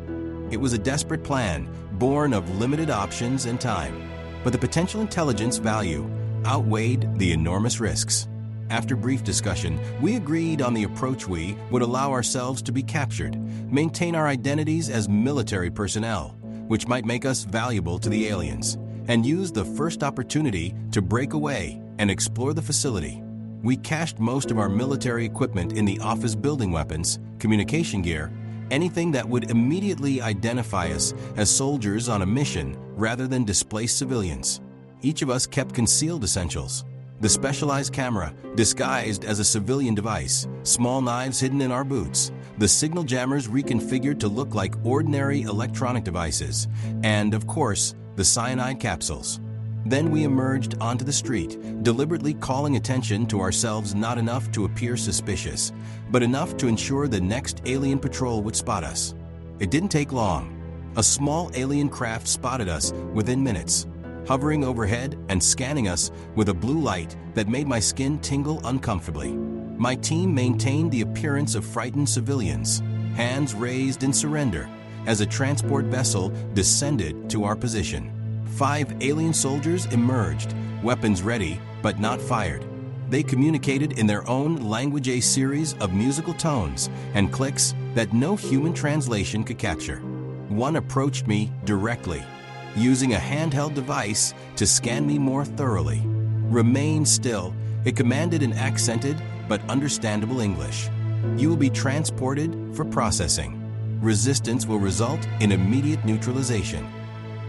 It was a desperate plan, born of limited options and time. But the potential intelligence value outweighed the enormous risks. After brief discussion, we agreed on the approach we would allow ourselves to be captured, maintain our identities as military personnel, which might make us valuable to the aliens, and use the first opportunity to break away and explore the facility. We cached most of our military equipment in the office building weapons, communication gear, anything that would immediately identify us as soldiers on a mission rather than displaced civilians. Each of us kept concealed essentials. The specialized camera, disguised as a civilian device, small knives hidden in our boots, the signal jammers reconfigured to look like ordinary electronic devices, and, of course, the cyanide capsules. Then we emerged onto the street, deliberately calling attention to ourselves not enough to appear suspicious, but enough to ensure the next alien patrol would spot us. It didn't take long. A small alien craft spotted us within minutes, hovering overhead and scanning us with a blue light that made my skin tingle uncomfortably. My team maintained the appearance of frightened civilians, hands raised in surrender, as a transport vessel descended to our position. 5 alien soldiers emerged, weapons ready but not fired. They communicated in their own language, a series of musical tones and clicks that no human translation could capture. One approached me directly, using a handheld device to scan me more thoroughly. Remain still, it commanded in accented but understandable English. You will be transported for processing. Resistance will result in immediate neutralization.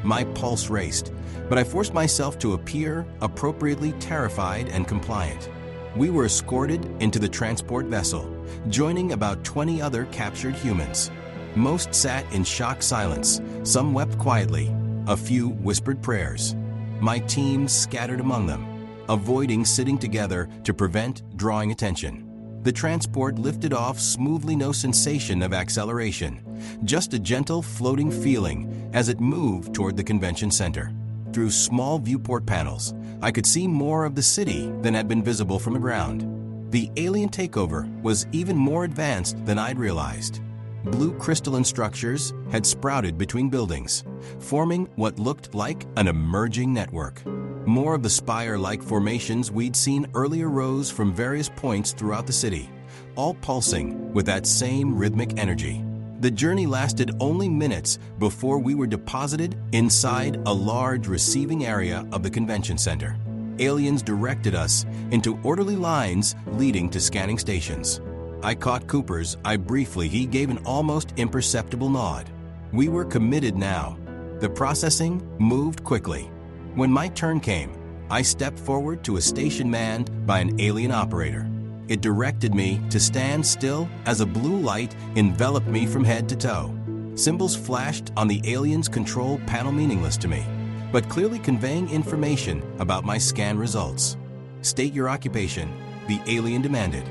My pulse raced, but I forced myself to appear appropriately terrified and compliant. We were escorted into the transport vessel, joining about 20 other captured humans. Most sat in shocked silence, some wept quietly, a few whispered prayers. My team scattered among them, avoiding sitting together to prevent drawing attention. The transport lifted off smoothly, no sensation of acceleration, just a gentle floating feeling as it moved toward the convention center. Through small viewport panels, I could see more of the city than had been visible from the ground. The alien takeover was even more advanced than I'd realized. Blue crystalline structures had sprouted between buildings, forming what looked like an emerging network. More of the spire-like formations we'd seen earlier rose from various points throughout the city, all pulsing with that same rhythmic energy. The journey lasted only minutes before we were deposited inside a large receiving area of the convention center. Aliens directed us into orderly lines leading to scanning stations. I caught Cooper's eye briefly. He gave an almost imperceptible nod. We were committed now. The processing moved quickly. When my turn came, I stepped forward to a station manned by an alien operator. It directed me to stand still as a blue light enveloped me from head to toe. Symbols flashed on the alien's control panel, meaningless to me, but clearly conveying information about my scan results. State your occupation, the alien demanded.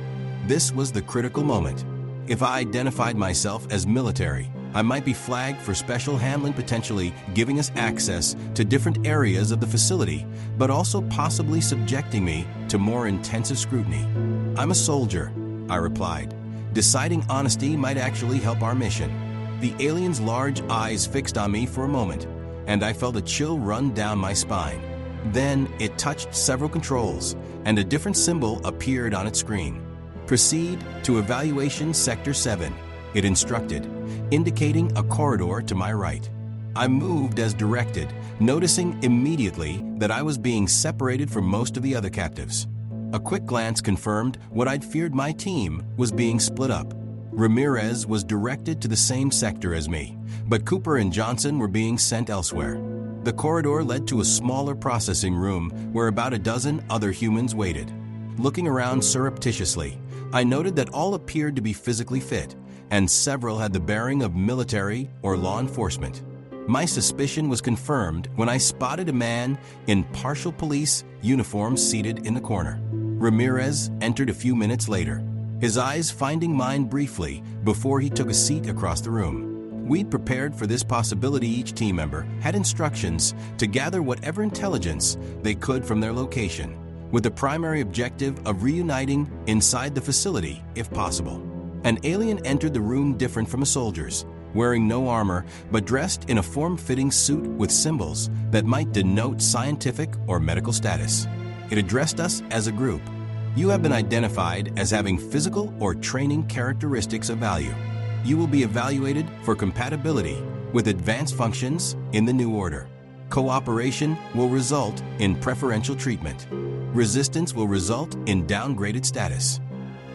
This was the critical moment. If I identified myself as military, I might be flagged for special handling, potentially giving us access to different areas of the facility, but also possibly subjecting me to more intensive scrutiny. I'm a soldier, I replied. Deciding honesty might actually help our mission. The alien's large eyes fixed on me for a moment, and I felt a chill run down my spine. Then it touched several controls, and a different symbol appeared on its screen. Proceed to Evaluation Sector 7, it instructed, indicating a corridor to my right. I moved as directed, noticing immediately that I was being separated from most of the other captives. A quick glance confirmed what I'd feared: my team was being split up. Ramirez was directed to the same sector as me, but Cooper and Johnson were being sent elsewhere. The corridor led to a smaller processing room where about a dozen other humans waited. Looking around surreptitiously, I noted that all appeared to be physically fit, and several had the bearing of military or law enforcement. My suspicion was confirmed when I spotted a man in partial police uniform seated in the corner. Ramirez entered a few minutes later, his eyes finding mine briefly before he took a seat across the room. We'd prepared for this possibility. Each team member had instructions to gather whatever intelligence they could from their location, with the primary objective of reuniting inside the facility if possible. An alien entered the room different from a soldier's, wearing no armor but dressed in a form-fitting suit with symbols that might denote scientific or medical status. It addressed us as a group. You have been identified as having physical or training characteristics of value. You will be evaluated for compatibility with advanced functions in the new order. Cooperation will result in preferential treatment. Resistance will result in downgraded status.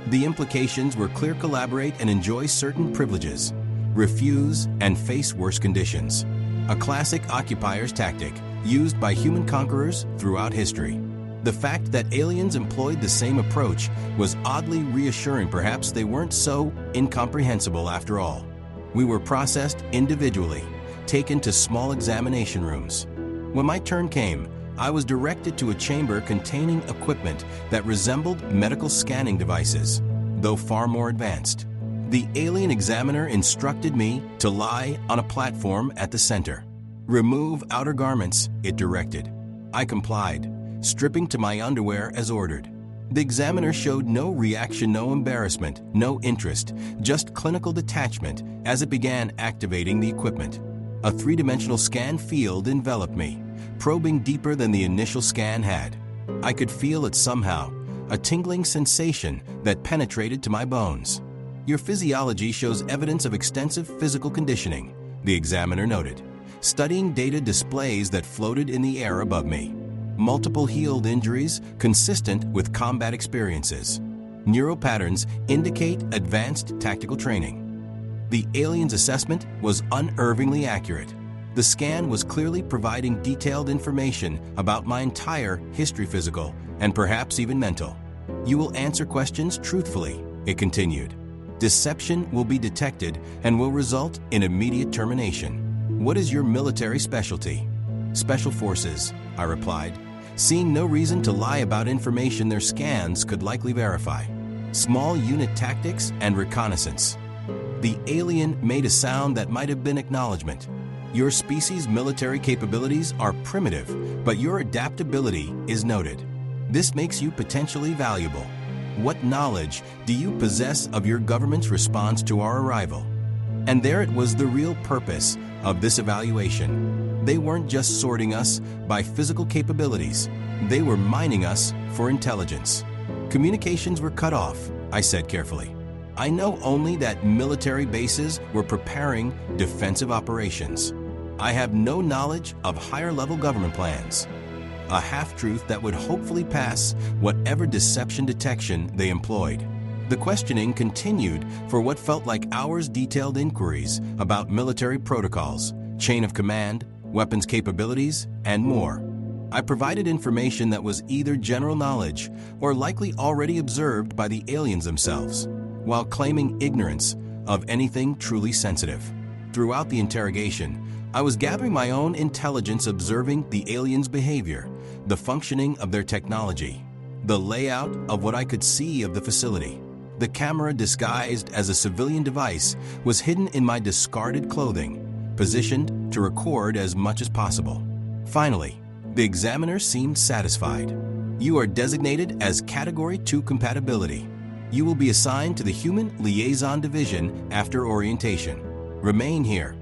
The implications were clear: collaborate and enjoy certain privileges, refuse and face worse conditions. A classic occupier's tactic used by human conquerors throughout history. The fact that aliens employed the same approach was oddly reassuring. Perhaps they weren't so incomprehensible after all. We were processed individually, taken to small examination rooms. When my turn came, I was directed to a chamber containing equipment that resembled medical scanning devices, though far more advanced. The alien examiner instructed me to lie on a platform at the center. Remove outer garments, it directed. I complied, stripping to my underwear as ordered. The examiner showed no reaction, no embarrassment, no interest, just clinical detachment as it began activating the equipment. A three-dimensional scan field enveloped me, probing deeper than the initial scan had. I could feel it somehow, a tingling sensation that penetrated to my bones. Your physiology shows evidence of extensive physical conditioning, the examiner noted, studying data displays that floated in the air above me. Multiple healed injuries consistent with combat experiences. Neural patterns indicate advanced tactical training. The alien's assessment was unerringly accurate. The scan was clearly providing detailed information about my entire history, physical and perhaps even mental. You will answer questions truthfully, it continued. Deception will be detected and will result in immediate termination. What is your military specialty? Special Forces, I replied, seeing no reason to lie about information their scans could likely verify. Small unit tactics and reconnaissance. The alien made a sound that might have been acknowledgement. Your species' military capabilities are primitive, but your adaptability is noted. This makes you potentially valuable. What knowledge do you possess of your government's response to our arrival? And there it was, the real purpose of this evaluation. They weren't just sorting us by physical capabilities. They were mining us for intelligence. Communications were cut off, I said carefully. I know only that military bases were preparing defensive operations. I have no knowledge of higher-level government plans. A half-truth that would hopefully pass whatever deception detection they employed. The questioning continued for what felt like hours. Detailed inquiries about military protocols, chain of command, weapons capabilities, and more. I provided information that was either general knowledge or likely already observed by the aliens themselves, while claiming ignorance of anything truly sensitive. Throughout the interrogation, I was gathering my own intelligence, observing the aliens' behavior, the functioning of their technology, the layout of what I could see of the facility. The camera, disguised as a civilian device, was hidden in my discarded clothing, positioned to record as much as possible. Finally, the examiner seemed satisfied. You are designated as Category 2 compatibility. You will be assigned to the Human Liaison Division after orientation. Remain here.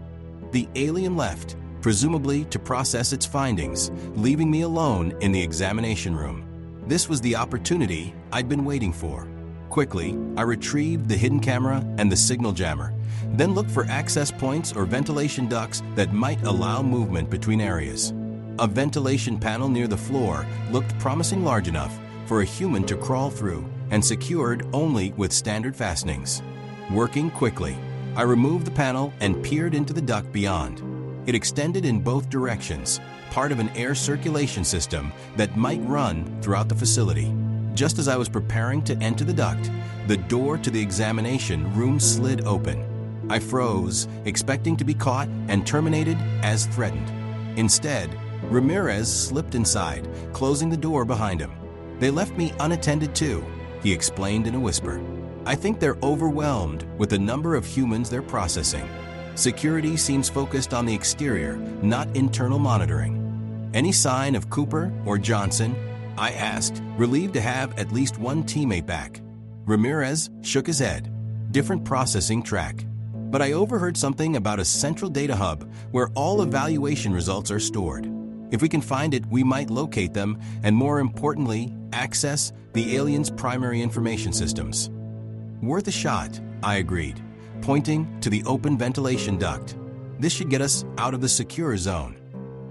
The alien left, presumably to process its findings, leaving me alone in the examination room. This was the opportunity I'd been waiting for. Quickly, I retrieved the hidden camera and the signal jammer, then looked for access points or ventilation ducts that might allow movement between areas. A ventilation panel near the floor looked promising, large enough for a human to crawl through and secured only with standard fastenings. Working quickly, I removed the panel and peered into the duct beyond. It extended in both directions, part of an air circulation system that might run throughout the facility. Just as I was preparing to enter the duct, the door to the examination room slid open. I froze, expecting to be caught and terminated as threatened. Instead, Ramirez slipped inside, closing the door behind him. "They left me unattended too," he explained in a whisper. "I think they're overwhelmed with the number of humans they're processing. Security seems focused on the exterior, not internal monitoring." "Any sign of Cooper or Johnson?" I asked, relieved to have at least one teammate back. Ramirez shook his head. "Different processing track. But I overheard something about a central data hub where all evaluation results are stored. If we can find it, we might locate them and, more importantly, access the aliens' primary information systems." "Worth a shot," I agreed, pointing to the open ventilation duct. "This should get us out of the secure zone."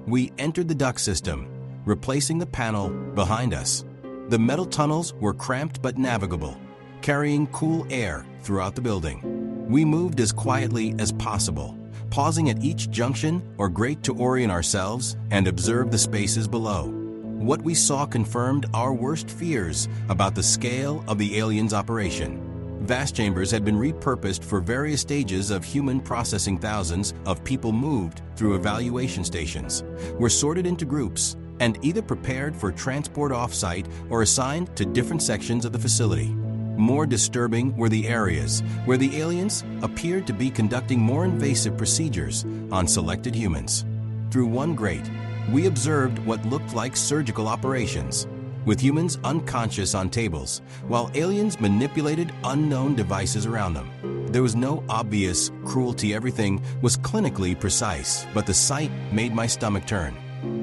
We entered the duct system, replacing the panel behind us. The metal tunnels were cramped but navigable, carrying cool air throughout the building. We moved as quietly as possible, pausing at each junction or grate to orient ourselves and observe the spaces below. What we saw confirmed our worst fears about the scale of the aliens' operation. Vast chambers had been repurposed for various stages of human processing. Thousands of people moved through evaluation stations, were sorted into groups, and either prepared for transport off-site or assigned to different sections of the facility. More disturbing were the areas where the aliens appeared to be conducting more invasive procedures on selected humans. Through one grate, we observed what looked like surgical operations, with humans unconscious on tables, while aliens manipulated unknown devices around them. There was no obvious cruelty. Everything was clinically precise, but the sight made my stomach turn.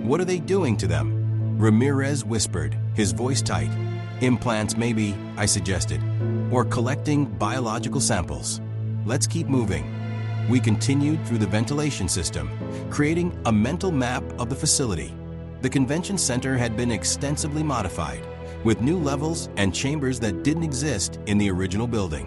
"What are they doing to them?" Ramirez whispered, his voice tight. "Implants, maybe," I suggested, "or collecting biological samples. Let's keep moving." We continued through the ventilation system, creating a mental map of the facility. The convention center had been extensively modified, with new levels and chambers that didn't exist in the original building.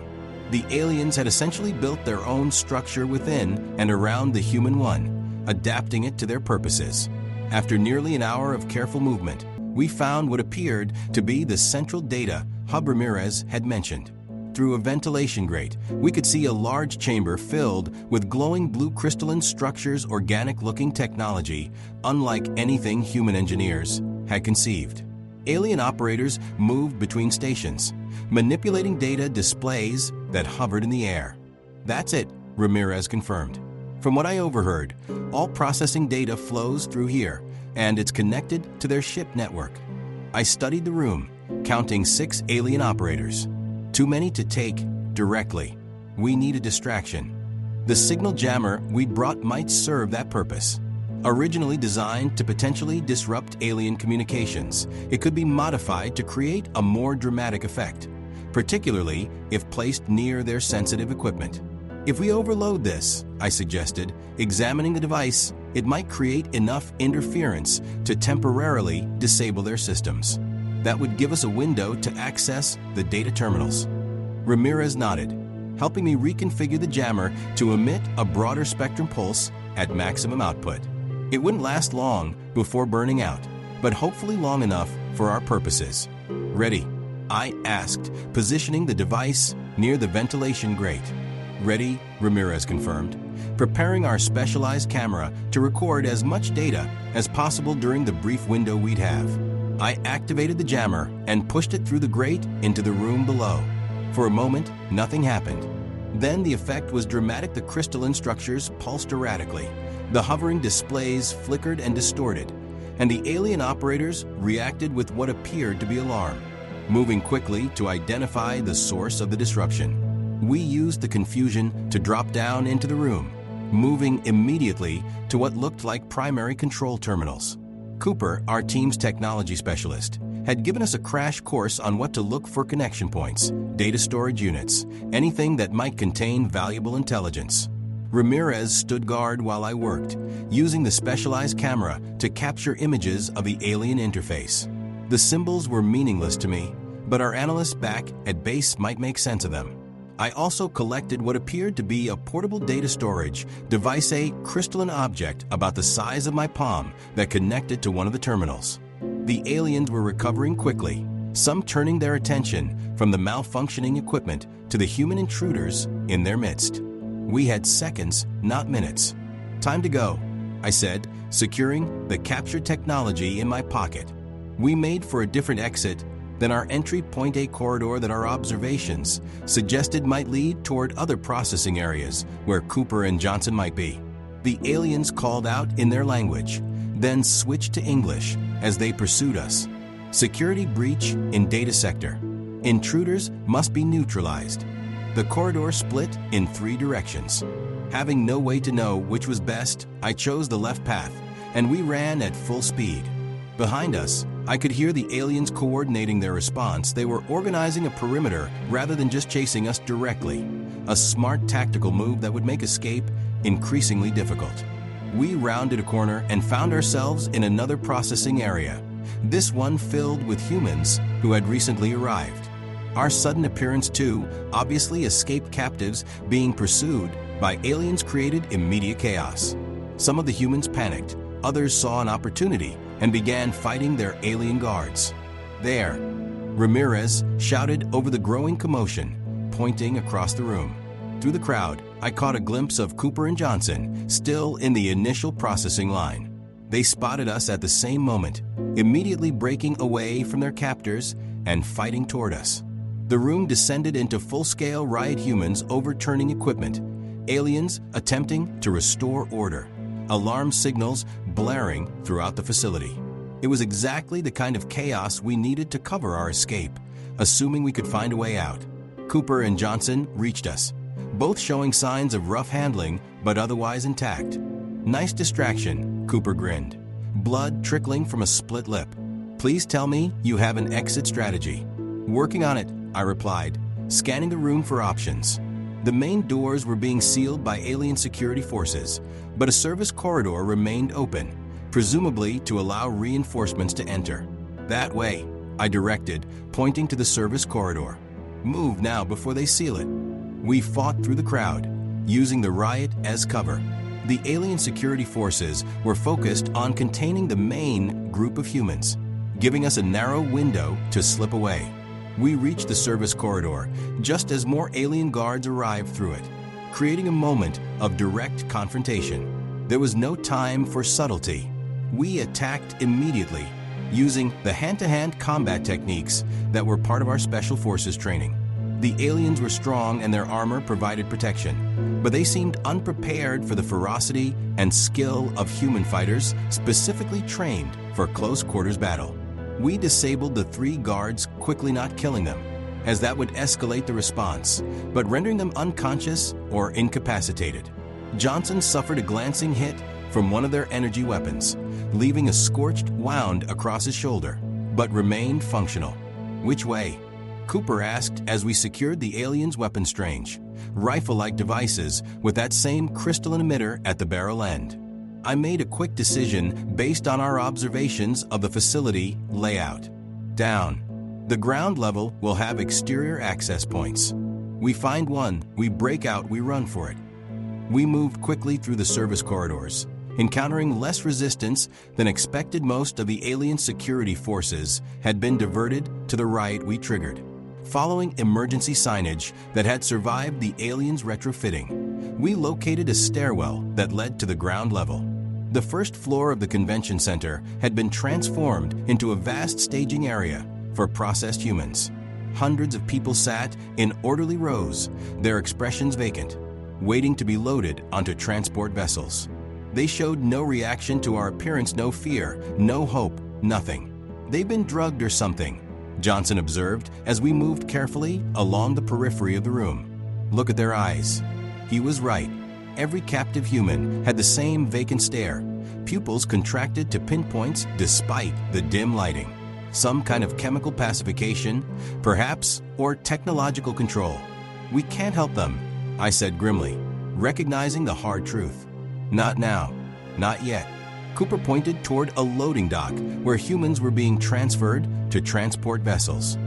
The aliens had essentially built their own structure within and around the human one, adapting it to their purposes. After nearly an hour of careful movement, we found what appeared to be the central data hub Ramirez had mentioned. Through a ventilation grate, we could see a large chamber filled with glowing blue crystalline structures, organic-looking technology, unlike anything human engineers had conceived. Alien operators moved between stations, manipulating data displays that hovered in the air. "That's it," Ramirez confirmed. "From what I overheard, all processing data flows through here, and it's connected to their ship network." I studied the room, counting 6 alien operators. Too many to take directly. We need a distraction. The signal jammer we'd brought might serve that purpose. Originally designed to potentially disrupt alien communications, it could be modified to create a more dramatic effect, particularly if placed near their sensitive equipment. "If we overload this," I suggested, examining the device, "it might create enough interference to temporarily disable their systems. That would give us a window to access the data terminals." Ramirez nodded, helping me reconfigure the jammer to emit a broader spectrum pulse at maximum output. It wouldn't last long before burning out, but hopefully long enough for our purposes. "Ready?" I asked, positioning the device near the ventilation grate. "Ready," Ramirez confirmed, preparing our specialized camera to record as much data as possible during the brief window we'd have. I activated the jammer and pushed it through the grate into the room below. For a moment, nothing happened. Then the effect was dramatic. The crystalline structures pulsed erratically. The hovering displays flickered and distorted, and the alien operators reacted with what appeared to be alarm, moving quickly to identify the source of the disruption. We used the confusion to drop down into the room, moving immediately to what looked like primary control terminals. Cooper, our team's technology specialist, had given us a crash course on what to look for: connection points, data storage units, anything that might contain valuable intelligence. Ramirez stood guard while I worked, using the specialized camera to capture images of the alien interface. The symbols were meaningless to me, but our analysts back at base might make sense of them. I also collected what appeared to be a portable data storage device, a crystalline object about the size of my palm that connected to one of the terminals. The aliens were recovering quickly, some turning their attention from the malfunctioning equipment to the human intruders in their midst. We had seconds, not minutes. "Time to go," I said, securing the captured technology in my pocket. We made for a different exit than our entry point, a corridor that our observations suggested might lead toward other processing areas where Cooper and Johnson might be. The aliens called out in their language, then switched to English as they pursued us. "Security breach in data sector. Intruders must be neutralized." The corridor split in 3 directions. Having no way to know which was best, I chose the left path, and we ran at full speed. Behind us, I could hear the aliens coordinating their response. They were organizing a perimeter rather than just chasing us directly, a smart tactical move that would make escape increasingly difficult. We rounded a corner and found ourselves in another processing area, this one filled with humans who had recently arrived. Our sudden appearance too, obviously escaped captives being pursued by aliens, created immediate chaos. Some of the humans panicked, others saw an opportunity and began fighting their alien guards. "There!" Ramirez shouted over the growing commotion, pointing across the room. Through the crowd, I caught a glimpse of Cooper and Johnson, still in the initial processing line. They spotted us at the same moment, immediately breaking away from their captors and fighting toward us. The room descended into full-scale riot, humans overturning equipment, aliens attempting to restore order, alarm signals blaring throughout the facility. It was exactly the kind of chaos we needed to cover our escape, assuming we could find a way out. Cooper and Johnson reached us, both showing signs of rough handling but otherwise intact. "Nice distraction," Cooper grinned, blood trickling from a split lip. "Please tell me you have an exit strategy." "Working on it," I replied, scanning the room for options. The main doors were being sealed by alien security forces, but a service corridor remained open, presumably to allow reinforcements to enter. "That way," I directed, pointing to the service corridor. "Move now before they seal it." We fought through the crowd, using the riot as cover. The alien security forces were focused on containing the main group of humans, giving us a narrow window to slip away. We reached the service corridor just as more alien guards arrived through it, creating a moment of direct confrontation. There was no time for subtlety. We attacked immediately, using the hand-to-hand combat techniques that were part of our special forces training. The aliens were strong and their armor provided protection, but they seemed unprepared for the ferocity and skill of human fighters specifically trained for close-quarters battle. We disabled the 3 guards, quickly not killing them, as that would escalate the response, but rendering them unconscious or incapacitated. Johnson suffered a glancing hit from one of their energy weapons, leaving a scorched wound across his shoulder, but remained functional. "Which way?" Cooper asked as we secured the aliens' weapons, strange, rifle-like devices with that same crystalline emitter at the barrel end. I made a quick decision based on our observations of the facility layout. "Down. The ground level will have exterior access points. We find one, we break out, we run for it." We moved quickly through the service corridors, encountering less resistance than expected. Most of the alien security forces had been diverted to the right. We triggered, following emergency signage that had survived the aliens' retrofitting. We located a stairwell that led to the ground level. The first floor of the convention center had been transformed into a vast staging area for processed humans. Hundreds of people sat in orderly rows, their expressions vacant, waiting to be loaded onto transport vessels. They showed no reaction to our appearance, no fear, no hope, nothing. "They've been drugged or something," Johnson observed as we moved carefully along the periphery of the room. "Look at their eyes." He was right. Every captive human had the same vacant stare, pupils contracted to pinpoints despite the dim lighting. Some kind of chemical pacification, perhaps, or technological control. "We can't help them," I said grimly, recognizing the hard truth. "Not now. Not yet." Cooper pointed toward a loading dock where humans were being transferred to transport vessels.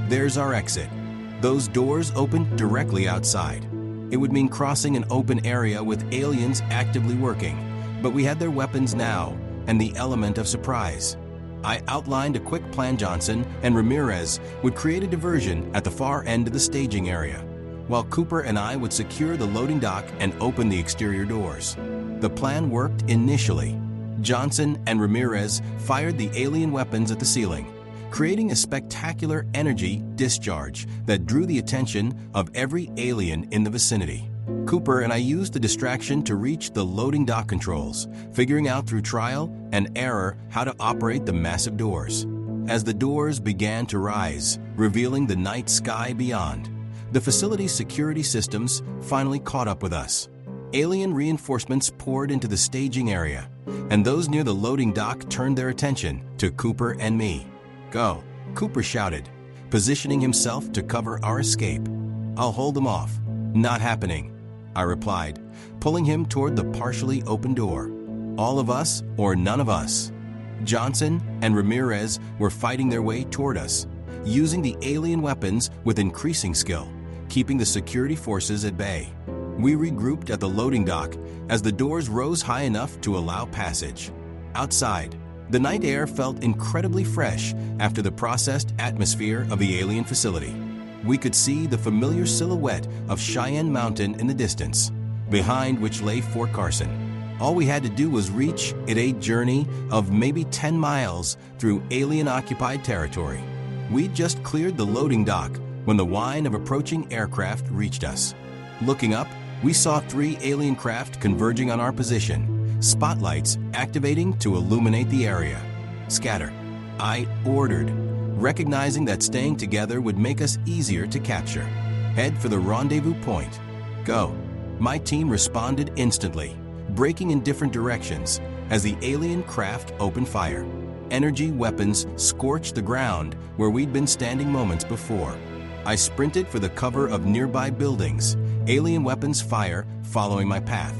"There's our exit." Those doors opened directly outside. It would mean crossing an open area with aliens actively working, but we had their weapons now and the element of surprise. I outlined a quick plan. Johnson and Ramirez would create a diversion at the far end of the staging area, while Cooper and I would secure the loading dock and open the exterior doors. The plan worked initially. Johnson and Ramirez fired the alien weapons at the ceiling, creating a spectacular energy discharge that drew the attention of every alien in the vicinity. Cooper and I used the distraction to reach the loading dock controls, figuring out through trial and error how to operate the massive doors. As the doors began to rise, revealing the night sky beyond, the facility's security systems finally caught up with us. Alien reinforcements poured into the staging area, and those near the loading dock turned their attention to Cooper and me. "Go," Cooper shouted, positioning himself to cover our escape. "I'll hold them off." "Not happening," I replied, pulling him toward the partially open door. "All of us or none of us." Johnson and Ramirez were fighting their way toward us, using the alien weapons with increasing skill, keeping the security forces at bay. We regrouped at the loading dock as the doors rose high enough to allow passage. Outside, the night air felt incredibly fresh after the processed atmosphere of the alien facility. We could see the familiar silhouette of Cheyenne Mountain in the distance, behind which lay Fort Carson. All we had to do was reach it, a journey of maybe 10 miles through alien-occupied territory. We'd just cleared the loading dock when the whine of approaching aircraft reached us. Looking up, we saw 3 alien craft converging on our position, spotlights activating to illuminate the area. "Scatter," I ordered, recognizing that staying together would make us easier to capture. "Head for the rendezvous point." "Go." My team responded instantly, breaking in different directions as the alien craft opened fire. Energy weapons scorched the ground where we'd been standing moments before. I sprinted for the cover of nearby buildings, alien weapons fire following my path.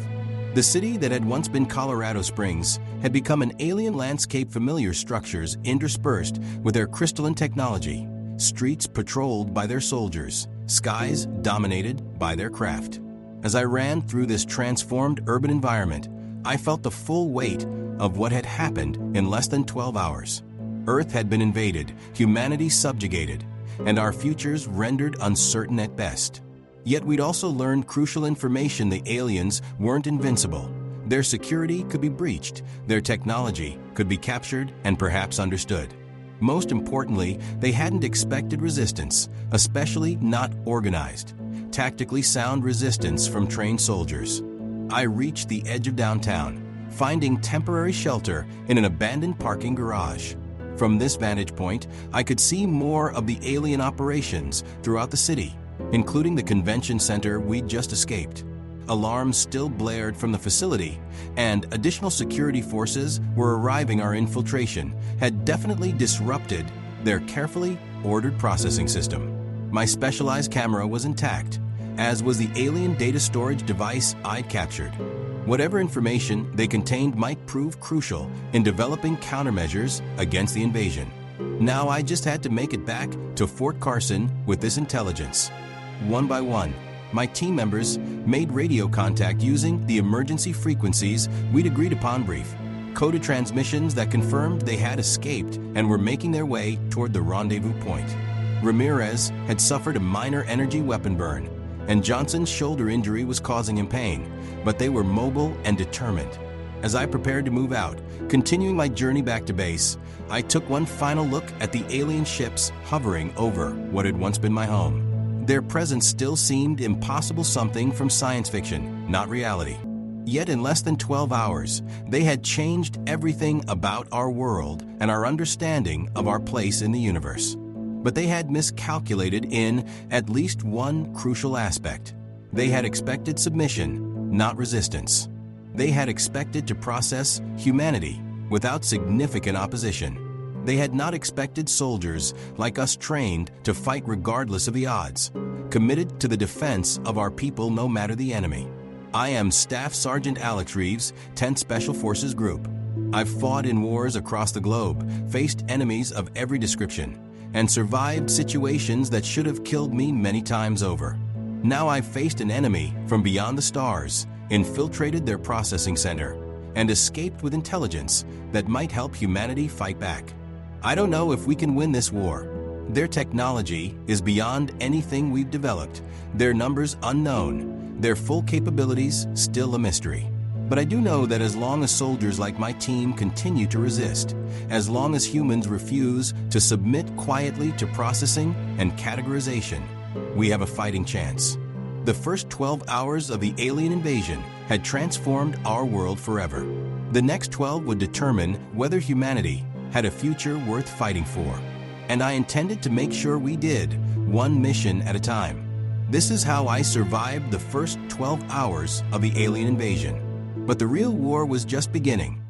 The city that had once been Colorado Springs had become an alien landscape, familiar structures interspersed with their crystalline technology, streets patrolled by their soldiers, skies dominated by their craft. As I ran through this transformed urban environment, I felt the full weight of what had happened in less than 12 hours. Earth had been invaded, humanity subjugated, and our futures rendered uncertain at best. Yet we'd also learned crucial information: the aliens weren't invincible. Their security could be breached, their technology could be captured and perhaps understood. Most importantly, they hadn't expected resistance, especially not organized, tactically sound resistance from trained soldiers. I reached the edge of downtown, finding temporary shelter in an abandoned parking garage. From this vantage point, I could see more of the alien operations throughout the city, including the convention center we'd just escaped. Alarms still blared from the facility, and additional security forces were arriving. Our infiltration had definitely disrupted their carefully ordered processing system. My specialized camera was intact, as was the alien data storage device I'd captured. Whatever information they contained might prove crucial in developing countermeasures against the invasion. Now I just had to make it back to Fort Carson with this intelligence. One by one, my team members made radio contact using the emergency frequencies we'd agreed upon. Brief, coded transmissions that confirmed they had escaped and were making their way toward the rendezvous point. Ramirez had suffered a minor energy weapon burn, and Johnson's shoulder injury was causing him pain, but they were mobile and determined. As I prepared to move out, continuing my journey back to base, I took one final look at the alien ships hovering over what had once been my home. Their presence still seemed impossible, something from science fiction, not reality. Yet in less than 12 hours, they had changed everything about our world and our understanding of our place in the universe. But they had miscalculated in at least one crucial aspect. They had expected submission, not resistance. They had expected to process humanity without significant opposition. They had not expected soldiers like us trained to fight regardless of the odds, committed to the defense of our people no matter the enemy. I am Staff Sergeant Alex Reeves, 10th Special Forces Group. I've fought in wars across the globe, faced enemies of every description, and survived situations that should have killed me many times over. Now I've faced an enemy from beyond the stars, infiltrated their processing center, and escaped with intelligence that might help humanity fight back. I don't know if we can win this war. Their technology is beyond anything we've developed, their numbers unknown, their full capabilities still a mystery. But I do know that as long as soldiers like my team continue to resist, as long as humans refuse to submit quietly to processing and categorization, we have a fighting chance. The first 12 hours of the alien invasion had transformed our world forever. The next 12 would determine whether humanity had a future worth fighting for. And I intended to make sure we did, one mission at a time. This is how I survived the first 12 hours of the alien invasion. But the real war was just beginning.